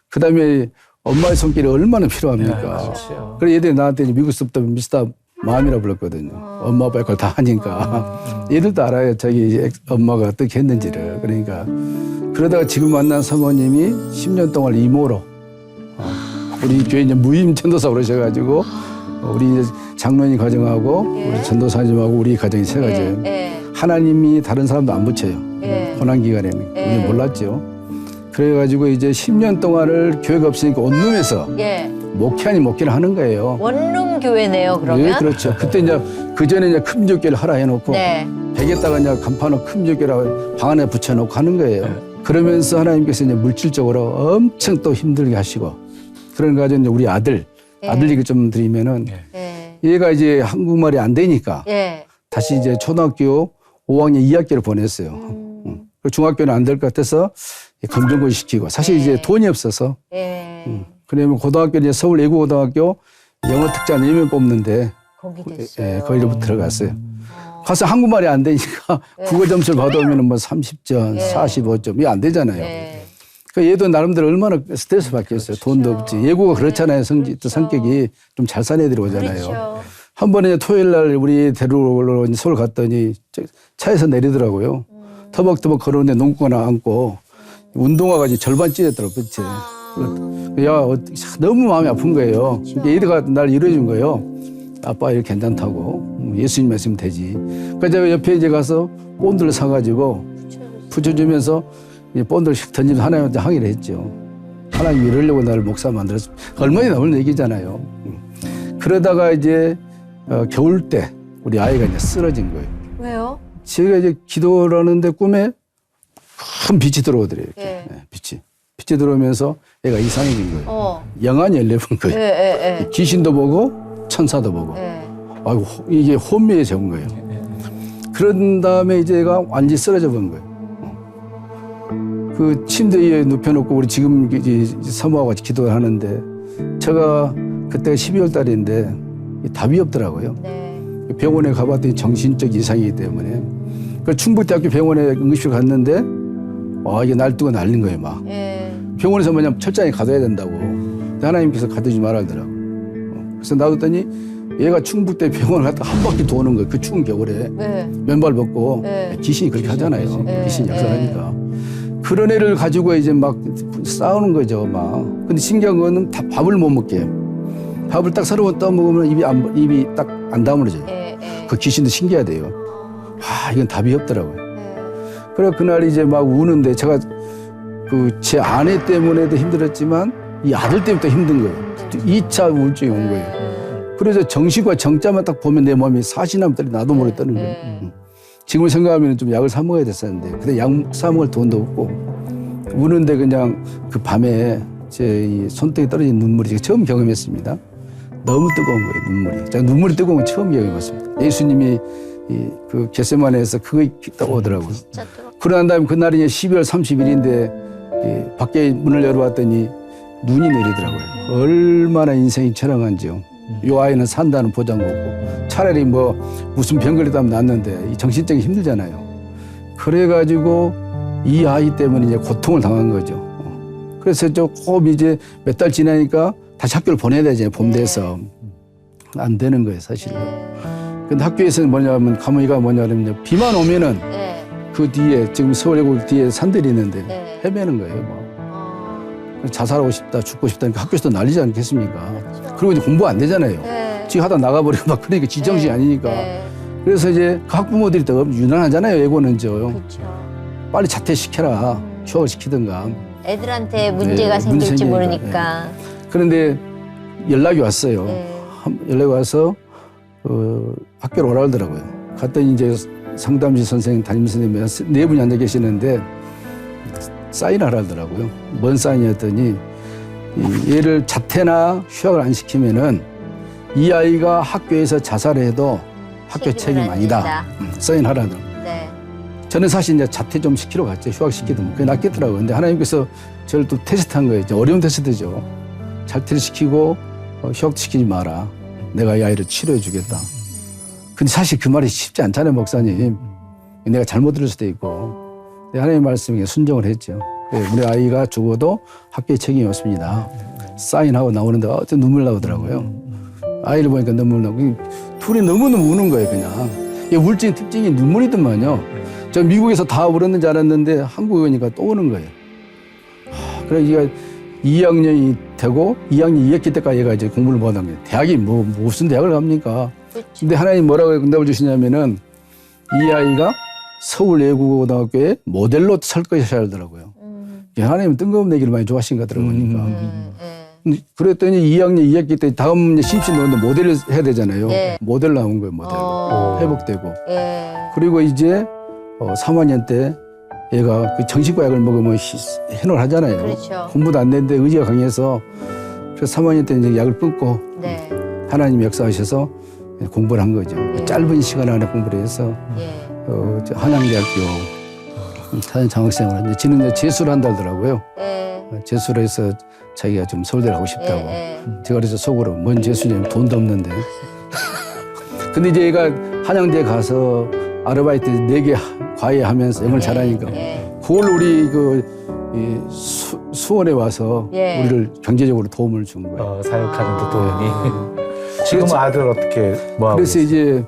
그다음에 엄마의 손길이 얼마나 필요합니까. 그렇죠. 그래서 얘들이 나한테 미국서부터 미스터 마음이라 불렀거든요. 엄마 아빠 그걸 다 하니까. 얘들도 알아요. 자기 엄마가 어떻게 했는지를. 그러니까 그러다가 지금 만난 사모님이 10년 동안 이모로 우리 교회 이제 무임 전도사 오르셔가지고 우리 이제 장로님 가정하고 예. 우리 전도사님하고 우리 가정이 세 가지예요. 예. 하나님이 다른 사람도 안 붙여요. 예. 고난 기간에는 예. 우리 몰랐죠. 그래가지고 이제 10년 동안을 교회가 없으니까 원룸에서 예. 목회 아닌 목회를 하는 거예요. 원룸 교회네요, 그러면. 예, 그렇죠. 그때 이제 그 전에 이제 금조교를 하라 해놓고 네. 벽에다가 이제 간판을 금조교라고 방 안에 붙여놓고 하는 거예요. 그러면서 하나님께서 이제 물질적으로 엄청 또 힘들게 하시고 그런 가지고 이제 우리 아들 얘기 좀 드리면은 예. 얘가 이제 한국말이 안 되니까 예. 다시 이제 초등학교 5학년 2학기를 보냈어요. 그리고 중학교는 안 될 것 같아서 검정고시 시키고 사실 이제 돈이 없어서 예. 그러면 고등학교 이제 서울 예구고등학교 영어 특자 4명 뽑는데 거기 됐어요. 예, 거기로 들어갔어요. 가서 한국말이 안 되니까 국어 점수를 받아오면 뭐 30점, 45점 이게 안 되잖아요. 예. 그 얘도 나름대로 얼마나 스트레스 받겠어요. 돈도 없지. 예고가 그렇잖아요. 성격이 좀 잘 산 애들이 오잖아요. 그렇죠. 한 번에 토요일 날 우리 데리러 서울 갔더니 차에서 내리더라고요. 터벅터벅 걸어오는데 농구가 안고 운동화가 이제 절반 찢었더라고요. 끝에. 야, 너무 마음이 아픈 거예요. 얘가 날 이뤄준 거예요. 아빠 이렇게 괜찮다고. 예수님 말씀 되지. 그래서 제가 옆에 이제 가서 본드를 사가지고 붙여주면서 본드를 씩 던지면서 하나님한테 항의를 했죠. 하나님 이러려고 나를 목사 만들었어. 얼마나 나오는 얘기잖아요. 그러다가 이제 겨울 때 우리 아이가 이제 쓰러진 거예요. 왜요? 제가 이제 기도를 하는데 꿈에 큰 빛이 들어오더래요. 이렇게. 예. 네, 빛이 들어오면서 애가 이상해진 거예요. 영안이 열려본 거예요. 예. 귀신도 보고 천사도 보고. 예. 아이고 이게 혼미에 적은 거예요. 그런 다음에 이제 얘가 완전히 쓰러져 본 거예요. 그 침대 위에 눕혀놓고 우리 지금 이제 사모하고 같이 기도를 하는데 제가 그때가 12월 달인데 답이 없더라고요. 네. 병원에 가봤더니 정신적 이상이기 때문에 그 충북대학교 병원에 응급실 갔는데 이게 날뛰고 날린 거예요 막. 예. 병원에서 뭐냐면 철장에 가둬야 된다고. 근데 하나님께서 가두지 말아 하더라고. 그래서 놔뒀더니 얘가 충북대 병원을 갔다 한 바퀴 도는 거예요. 그 추운 겨울에. 네. 맨발 벗고. 네. 귀신이 그렇게 하잖아요. 네. 귀신이 역사하니까. 그런 애를 가지고 이제 막 싸우는 거죠 막. 근데 신기한 거는 다 밥을 못 먹게. 밥을 딱 서로 떠먹으면 입이 딱 안 다물어져요. 예. 예. 그 귀신도 신기하대요. 이건 답이 없더라고요. 예. 그래 그날 이제 막 우는데 제가 그 제 아내 때문에도 힘들었지만 이 아들 때문에 또 힘든 거예요. 2차 우울증이 온 거예요. 그래서 정신과 정자만 딱 보면 내 몸이 사시나무 떨이 나도 모르게 떠는 거예요. 지금 생각하면 좀 약을 사 먹어야 됐었는데 근데 약 사 먹을 돈도 없고 우는데 그냥 그 밤에 제 이 손등에 떨어진 눈물이 제가 처음 경험했습니다. 너무 뜨거운 거예요 눈물이. 제가 눈물이 뜨거운 건 처음 경험했습니다. 예수님이 그 겟세마네에서 그거 떠오더라고요. 진짜 또. 그러고 난 다음에 그날이 12월 30일인데 밖에 문을 열어봤더니 눈이 내리더라고요. 얼마나 인생이 처량한지요. 요 아이는 산다는 보장도 없고 차라리 뭐 무슨 병 걸리다 하면 낫는데 이 정신적인 힘들잖아요. 그래가지고 이 아이 때문에 이제 고통을 당한 거죠. 그래서 조금 이제 몇 달 지나니까 다시 학교를 보내야 되잖아요. 봄 돼서. 안 되는 거예요 사실은. 근데 학교에서는 뭐냐면 가문이가 뭐냐면 비만 오면은 네. 그 뒤에 지금 서울예고 뒤에 산들이 있는데 네. 헤매는 거예요. 뭐. 자살하고 싶다, 죽고 싶다니까 학교에서 난리지 않겠습니까? 그렇죠. 그리고 이제 공부 안 되잖아요. 네. 지금 하다 나가버리고 막 그러니까 지정신이 네. 아니니까. 네. 그래서 이제 그 학부모들이 더 유난하잖아요. 예고는 그렇죠. 빨리 자퇴시켜라. 휴학을 시키든가. 애들한테 문제가 네, 생길지 문제 생기니까. 모르니까. 그런데 연락이 왔어요. 네. 연락이 와서 학교로 오라 그러더라고요. 갔더니 이제 상담실 선생님, 담임 선생님 네 분이 앉아 계시는데 사인하라 하더라고요. 뭔 사인이었더니 얘를 자퇴나 휴학을 안 시키면은 이 아이가 학교에서 자살해도 학교 책임 책임을 안 아니다. 진다. 사인하라 하더라고요. 네. 저는 사실 이제 자퇴 좀 시키러 갔죠. 휴학시키든 그게 낫겠더라고요. 근데 하나님께서 저를 또 테스트한 거예요. 어려운 테스트죠. 자퇴를 시키고 휴학도 시키지 마라. 내가 이 아이를 치료해 주겠다. 근데 사실 그 말이 쉽지 않잖아요, 목사님. 내가 잘못 들을 수도 있고. 근데 하나님의 말씀에 순종을 했죠. 우리 아이가 죽어도 학교에 책임이 없습니다. 사인하고 나오는데 눈물 나오더라고요. 아이를 보니까 눈물 나고 둘이 너무너무 우는 거예요, 그냥. 이 우울증의 특징이 눈물이더만요. 저 미국에서 다 울었는 줄 알았는데 한국에 오니까 또 우는 거예요. 그래서 얘가 2학년이 되고 2학년 2학기 때까지 얘가 이제 공부를 못 한 거예요. 대학이 무슨 대학을 갑니까? 그렇죠. 근데 하나님 뭐라고 응답을 주시냐면은 이 아이가 서울예고등학교에 모델로 설 것이라 하더라고요. 하나님은 뜬금없는 얘기를 많이 좋아하신 것 같더라고요. 그랬더니 2학년 2학기 때 다음 신입생 넣는데 모델을 해야 되잖아요. 네. 모델 나온 거예요, 모델. 회복되고. 예. 그리고 이제 3학년 때 얘가 그 정신과 약을 먹으면 해놓을 하잖아요. 그렇죠. 공부도 안 되는데 의지가 강해서 그래서 3학년 때 이제 약을 끊고 네. 하나님이 역사하셔서 공부를 한 거죠. 예. 짧은 시간 안에 공부를 해서 예. 저 한양대학교 사전 장학생을 이제 지는 이제 재수를 한다더라고요. 예. 재수를 해서 자기가 좀 서울대를 가고 싶다고. 예. 제가 그래서 속으로 뭔 재수냐면 돈도 없는데. 근데 이제 얘가 한양대에 가서 아르바이트 4개 과외하면서 영어를 잘하니까 예. 그걸 우리 이 수원에 와서 예. 우리를 경제적으로 도움을 준 거예요. 사역하는 데 도움이. 지금 아들 어떻게 뭐하고 그래서 있어요? 이제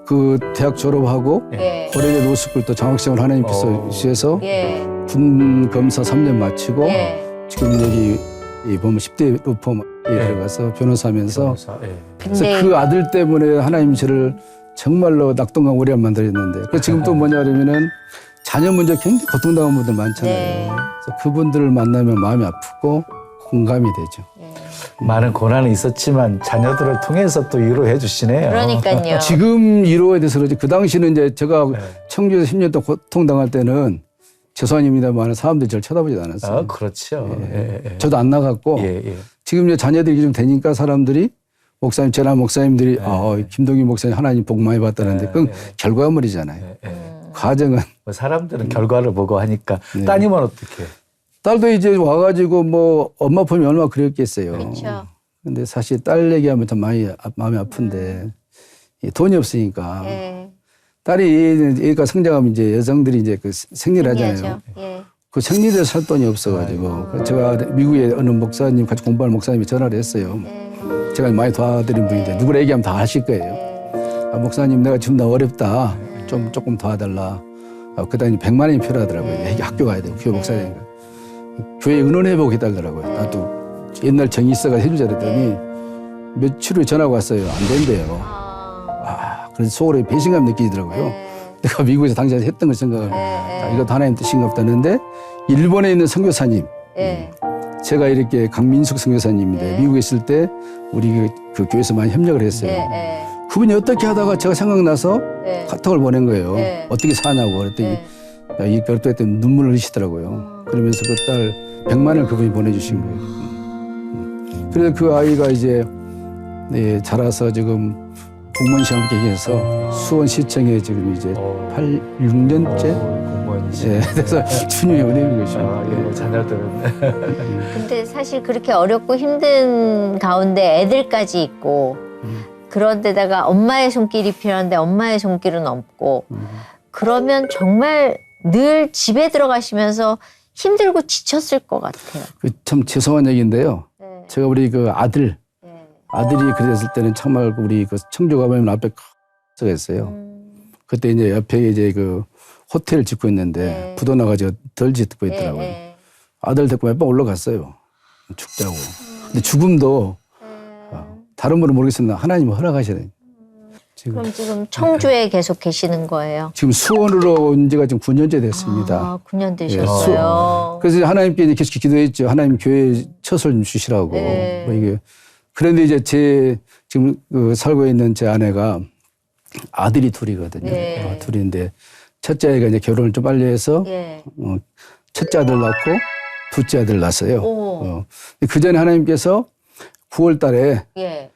그 대학 졸업하고 예. 고려대 노스쿨 또 장학생을 하나님께서 주셔서 예. 군 검사 3년 마치고 예. 지금 여기 보면 10대 로펌에 들어가서 변호사하면서 변호사, 예. 그래서 근데 그 아들 때문에 하나님 저를 정말로 낙동강 오리알 만들었는데 그래서 지금 또 뭐냐면은 자녀 문제 굉장히 고통당한 분들 많잖아요. 네. 그래서 그분들을 만나면 마음이 아프고 공감이 되죠. 많은 고난은 있었지만 자녀들을 통해서 또 위로해 주시네요. 그러니까요. 지금 이로에 대해서 그러지 그 당시는 이제 제가 네. 청주에서 10년 동안 고통당할 때는 죄송합니다만 사람들이 저를 쳐다보지 않았어요. 그렇죠. 예, 예. 저도 안 나갔고 예, 예. 지금 이제 자녀들이 좀 되니까 사람들이 목사님, 제나 목사님들이 김동희 목사님 하나님 복 많이 받다는데 그건 결과물이잖아요. 예, 예. 과정은 뭐 사람들은 결과를 보고 하니까 네. 따님은 어떻게? 딸도 이제 와가지고 뭐 엄마 품이 얼마나 그랬겠어요. 그렇죠. 근데 사실 딸 얘기하면 좀 많이 마음이 아픈데 이 돈이 없으니까 예. 딸이 애가 성장하면 이제 여성들이 이제 그 생리를 하잖아요. 신기하죠. 예. 그 생리대 살 돈이 없어가지고 그래서 제가 미국에 어느 목사님 같이 공부하는 목사님이 전화를 했어요. 예. 제가 많이 도와드린 분인데 누구를 얘기하면 다 아실 거예요. 아, 목사님 내가 지금 나 어렵다. 좀 조금 도와달라. 그다음에 100만 원이 필요하더라고요. 학교 가야 돼요. 교회 목사니까. 교회 의논해보고 해달더라고요. 나도 옛날 정이 있어가 해주자 그랬더니 며칠 후에 전화가 왔어요. 안 된대요. 그래서 속으로 배신감 느끼더라고요. 내가 미국에서 당시에 했던 걸 생각하면 자, 이것도 하나님 뜻인가 보다 했는데 일본에 있는 선교사님 예. 제가 이렇게 강민숙 선교사님인데 미국에 있을 때 우리 그 교회에서 많이 협력을 했어요. 예. 그분이 어떻게 하다가 제가 생각나서 예. 카톡을 보낸 거예요. 네. 어떻게 사냐고 그랬더니 예. 이 별도 때 눈물을 흘리시더라고요. 그러면서 그 딸 100만 원을 그분이 보내주신 거예요. 그래서 그 아이가 이제 네, 자라서 지금 공무원 시험 합격해서 수원시청에 지금 이제 6년째 공무원이시. 예, 그래서 주님의 은혜인 것이죠. 아, 예, 자녀들은. 근데 사실 그렇게 어렵고 힘든 가운데 애들까지 있고 그런데다가 엄마의 손길이 필요한데 엄마의 손길은 없고 그러면 정말 늘 집에 들어가시면서 힘들고 지쳤을 것 같아요. 참 죄송한 얘기인데요. 네. 제가 우리 그 아들이 그랬을 때는 정말 우리 그 청주 가면 앞에 가 있어요. 그때 이제 옆에 이제 그 호텔을 짓고 있는데 네. 부도 나가지고 덜 짓고 있더라고요. 아들 데리고 몇 번 올라갔어요. 죽자고. 근데 죽음도 다른 분은 모르겠습니다. 하나님은 허락하셔야 돼요. 그럼 지금 청주에 계속 계시는 거예요? 지금 수원으로 온 지가 지금 9년째 됐습니다. 아, 9년 예, 되셨어요. 그래서 하나님께 이제 계속 기도했죠. 하나님 교회 처소를 좀 주시라고. 네. 뭐 이게 그런데 이제 제 지금 그 살고 있는 제 아내가 아들이 둘이거든요. 네. 둘인데 첫째 아이가 이제 결혼을 좀 빨리 해서 예. 첫째 아들 낳고 둘째 아들 낳았어요. 오. 그 전에 하나님께서 9월 달에 예.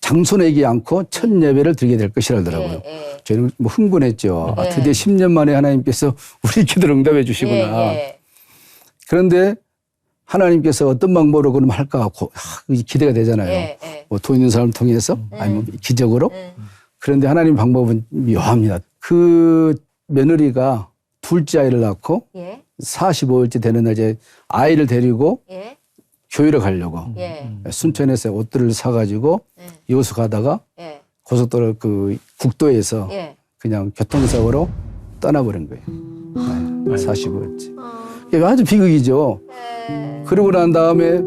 장소 내지 않고 첫 예배를 드리게 될 것이라더라고요. 예. 저희는 뭐 흥분했죠. 아, 예. 드디어 10년 만에 하나님께서 우리 기도를 응답해 주시구나. 예. 그런데 하나님께서 어떤 방법으로 그럼 할까 기대가 되잖아요. 예. 뭐 돈 있는 사람을 통해서 아니면 기적으로. 그런데 하나님 방법은 묘합니다. 그 며느리가 둘째 아이를 낳고 예. 45일째 되는 날 이제 아이를 데리고 예. 교회를 가려고 예. 순천에서 옷들을 사가지고 여수 가다가 예. 고속도로 그 국도에서 예. 그냥 교통사고로 떠나버린 거예요. 45일째. 이게 아주 비극이죠. 그러고 난 다음에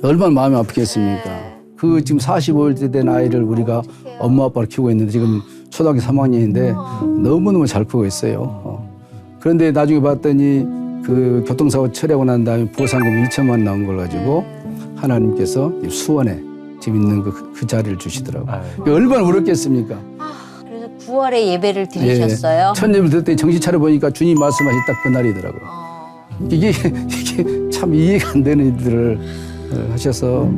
얼마나 마음이 아프겠습니까? 그 지금 45일째 된 아이를 우리가 엄마 아빠를 키우고 있는데 지금 초등학교 3학년인데 너무너무 잘 크고 있어요. 그런데 나중에 봤더니 그 교통사고 처리하고 난 다음에 보상금 2천만 원 나온 걸 가지고 하나님께서 수원에 지금 있는 그 자리를 주시더라고요. 얼마나 울었겠습니까? 그래서 9월에 예배를 드리셨어요? 첫 예배를 드렸더니 정신 차려보니까 주님 말씀하신 딱 그 날이더라고요. 이게 참 이해가 안 되는 일들을 하셔서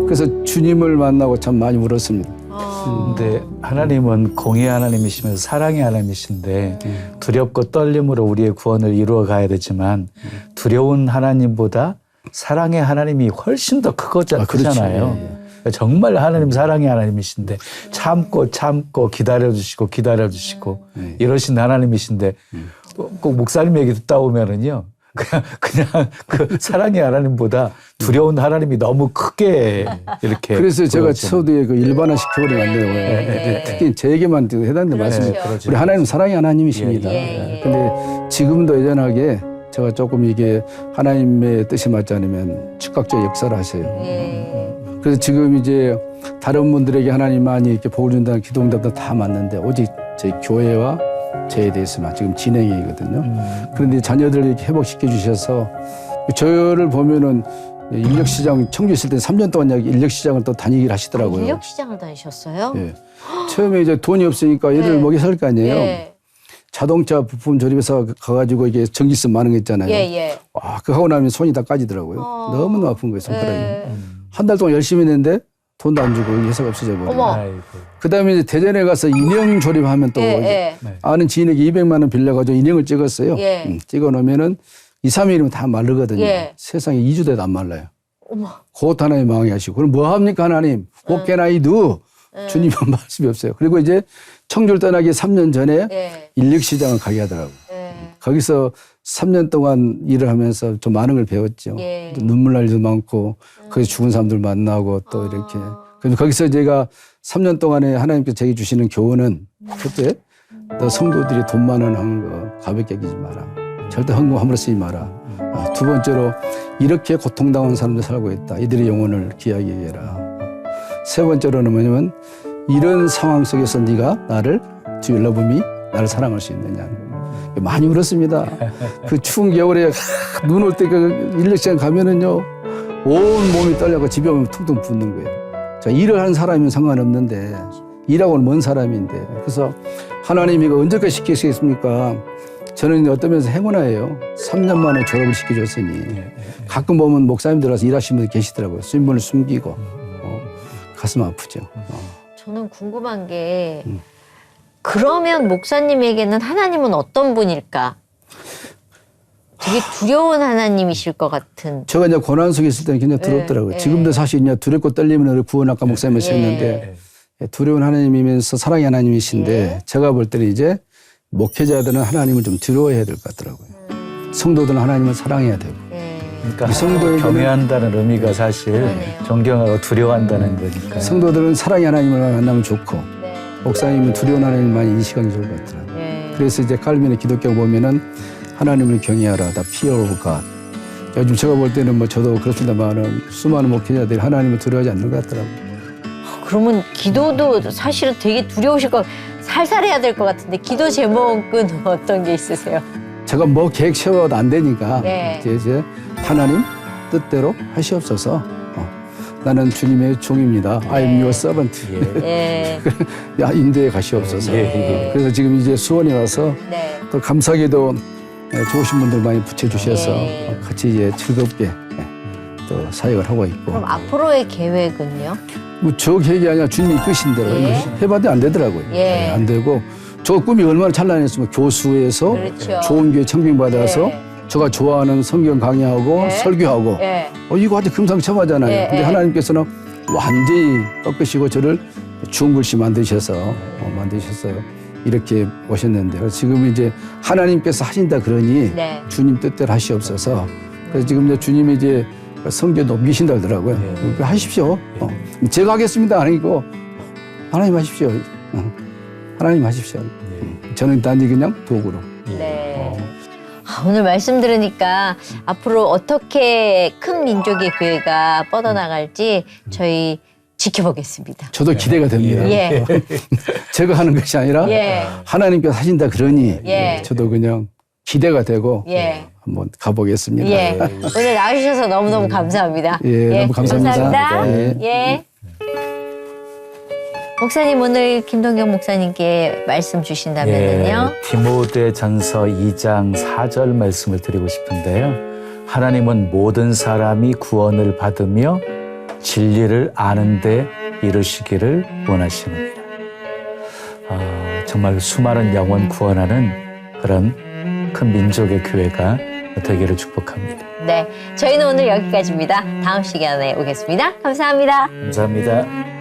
그래서 주님을 만나고 참 많이 울었습니다. 근데 하나님은 공의의 하나님이시면서 사랑의 하나님이신데 두렵고 떨림으로 우리의 구원을 이루어 가야 되지만 두려운 하나님보다 사랑의 하나님이 훨씬 더 크잖아요. 그러니까 정말 하나님 사랑의 하나님이신데 참고 기다려주시고 이러신 하나님이신데 꼭 목사님 얘기 듣다 보면은요. 그냥 그 사랑의 하나님보다 두려운 하나님이 너무 크게 이렇게. 그래서 제가 보여지는. 초두에 그 일반화 시켜버리면 안 되고요. 특히 제에게만 해당되는 말씀입니다. 그렇죠. 우리 하나님 사랑의 하나님이십니다. 근데 지금도 여전하게 제가 조금 이게 하나님의 뜻이 맞지 않으면 즉각적 역사를 하세요. 그래서 지금 이제 다른 분들에게 하나님 많이 이렇게 복을 준다는 기도 응답도 다 맞는데 오직 저희 교회와 저에 대해서만 지금 진행이거든요. 그런데 자녀들을 이렇게 회복시켜 주셔서 저를 보면은 인력시장 청주 있을 때 3년 동안 인력시장을 또 다니기를 하시더라고요. 인력시장을 다니셨어요? 예. 처음에 이제 돈이 없으니까 애들 먹여 살 거 아니에요. 예. 자동차 부품 조립해서 가가지고 이게 전기세 많은 거 있잖아요. 예. 와, 그거 하고 나면 손이 다 까지더라고요. 너무너무 아픈 거예요, 손가락이. 한 달 동안 열심히 했는데 돈도 안 주고 회사가 없어져 버려. 어머. 아이고. 그다음에 이제 대전에 가서 인형 조립하면 또 예, 아는 지인에게 200만 원 빌려가지고 인형을 찍었어요. 예. 찍어 놓으면은 2, 3일이면 다 마르거든요. 예. 세상에 2주 돼도 안 말라요. 어머. 그것 하나님 망하게 하시고. 그럼 뭐 합니까 하나님? What can I do? 주님은 말씀이 없어요. 그리고 이제 청주를 떠나기 3년 전에 예. 인력시장을 가게 하더라고요. 예. 거기서 3년 동안 일을 하면서 좀 많은 걸 배웠죠. 예. 눈물 날 일도 많고 거기서 죽은 사람들 만나고 또 이렇게. 그래서 거기서 제가 3년 동안에 하나님께서 제게 주시는 교훈은 첫째, 너 성도들이 돈 많은 하는 거 가볍게 여기지 마라. 절대 헌금 함부로 쓰지 마라. 두 번째로 이렇게 고통당한 사람들 살고 있다. 이들의 영혼을 귀하게 여겨라. 세 번째로는 뭐냐면 이런 상황 속에서 네가 나를 Do you love me? 나를 사랑할 수 있느냐. 많이 울었습니다. 그 추운 겨울에 눈 올 때 그 인력시장 가면은요 온 몸이 떨려고 집에 오면 퉁퉁 붓는 거예요. 자, 일을 하는 사람이면 상관없는데 일하고는 먼 사람인데 그래서 하나님이 이거 언제까지 시키시겠습니까? 저는 어떤 면에서 행운아예요. 3년 만에 졸업을 시켜줬으니 가끔 보면 목사님들 와서 일하시는 분들 계시더라고요. 신분을 숨기고 가슴 아프죠. 저는 궁금한 게 그러면 목사님에게는 하나님은 어떤 분일까? 되게 두려운 하나님이실 것 같은. 제가 이제 고난 속에 있을 때는 굉장히 두렵더라고요. 지금도 사실 이제 두렵고 떨리면 구원 아까 목사님 하셨는데 두려운 하나님이면서 사랑의 하나님이신데 제가 볼 때는 이제 목회자들은 하나님을 좀 두려워해야 될 것 같더라고요. 성도들은 하나님을 사랑해야 되고. 그러니까 이 성도에게는 경외한다는 의미가 사실 존경하고 두려워한다는 거니까. 성도들은 사랑의 하나님을 만나면 좋고 목사님은 두려운 하나님을 많이 인식하기 좋을 것 같더라고요. 그래서 이제 칼빈의 기독교 보면은 하나님을 경외하라, 다 fear of God. 요즘 제가 볼 때는 뭐 저도 그렇습니다만은 수많은 목회자들이 하나님을 두려워하지 않는 것 같더라고요. 그러면 기도도 사실은 되게 두려우실 것, 살살해야 될 것 같은데 기도 제목은 어떤 게 있으세요? 제가 뭐 계획 세워도 안 되니까 네. 이제 하나님 뜻대로 하시옵소서. 나는 주님의 종입니다. I am your servant. 예. 야, 인도에 가시옵소서. 그래서 지금 이제 수원에 와서 네. 또 감사하게도 좋으신 분들 많이 붙여주셔서 예. 같이 이제 즐겁게 또 사역을 하고 있고. 그럼 앞으로의 계획은요? 뭐 저 계획이 아니라 주님이 이끄신 대로 해봐도 안 되더라고요. 예. 안 되고 저 꿈이 얼마나 찬란했으면 교수에서 그렇죠. 좋은 교회 청빙받아서 예. 제가 좋아하는 성경 강의하고 예. 설교하고 예. 이거 아주 금상첨화잖아요. 예. 근데 예. 하나님께서는 완전히 꺾으시고 저를 좋은 글씨 만드셔서 이렇게 오셨는데 그래서 지금 이제 하나님께서 하신다 그러니 네. 주님 뜻대로 하시옵소서. 그래서 지금 이제 주님이 이제 성교 넘기신다 그러더라고요. 하십시오. 제가 하겠습니다. 아니고 하나님 하십시오. 하나님 하십시오. 저는 단지 그냥 도구로. 네. 오늘 말씀 들으니까 앞으로 어떻게 큰 민족의 교회가 뻗어나갈지 저희 지켜보겠습니다. 저도 기대가 됩니다. 예. 제가 하는 것이 아니라 예. 하나님께서 하신다 그러니 예. 저도 그냥 기대가 되고 예. 한번 가보겠습니다. 예. 오늘 나와주셔서 너무너무 감사합니다. 예, 너무 감사합니다. 감사합니다. 예. 목사님 오늘 김동경 목사님께 말씀 주신다면요. 디모데 전서 2장 4절 말씀을 드리고 싶은데요. 하나님은 모든 사람이 구원을 받으며 진리를 아는 데 이르시기를 원하시느니라. 정말 수많은 영혼 구원하는 그런 큰 민족의 교회가 되기를 축복합니다. 네. 저희는 오늘 여기까지입니다. 다음 시간에 오겠습니다. 감사합니다. 감사합니다.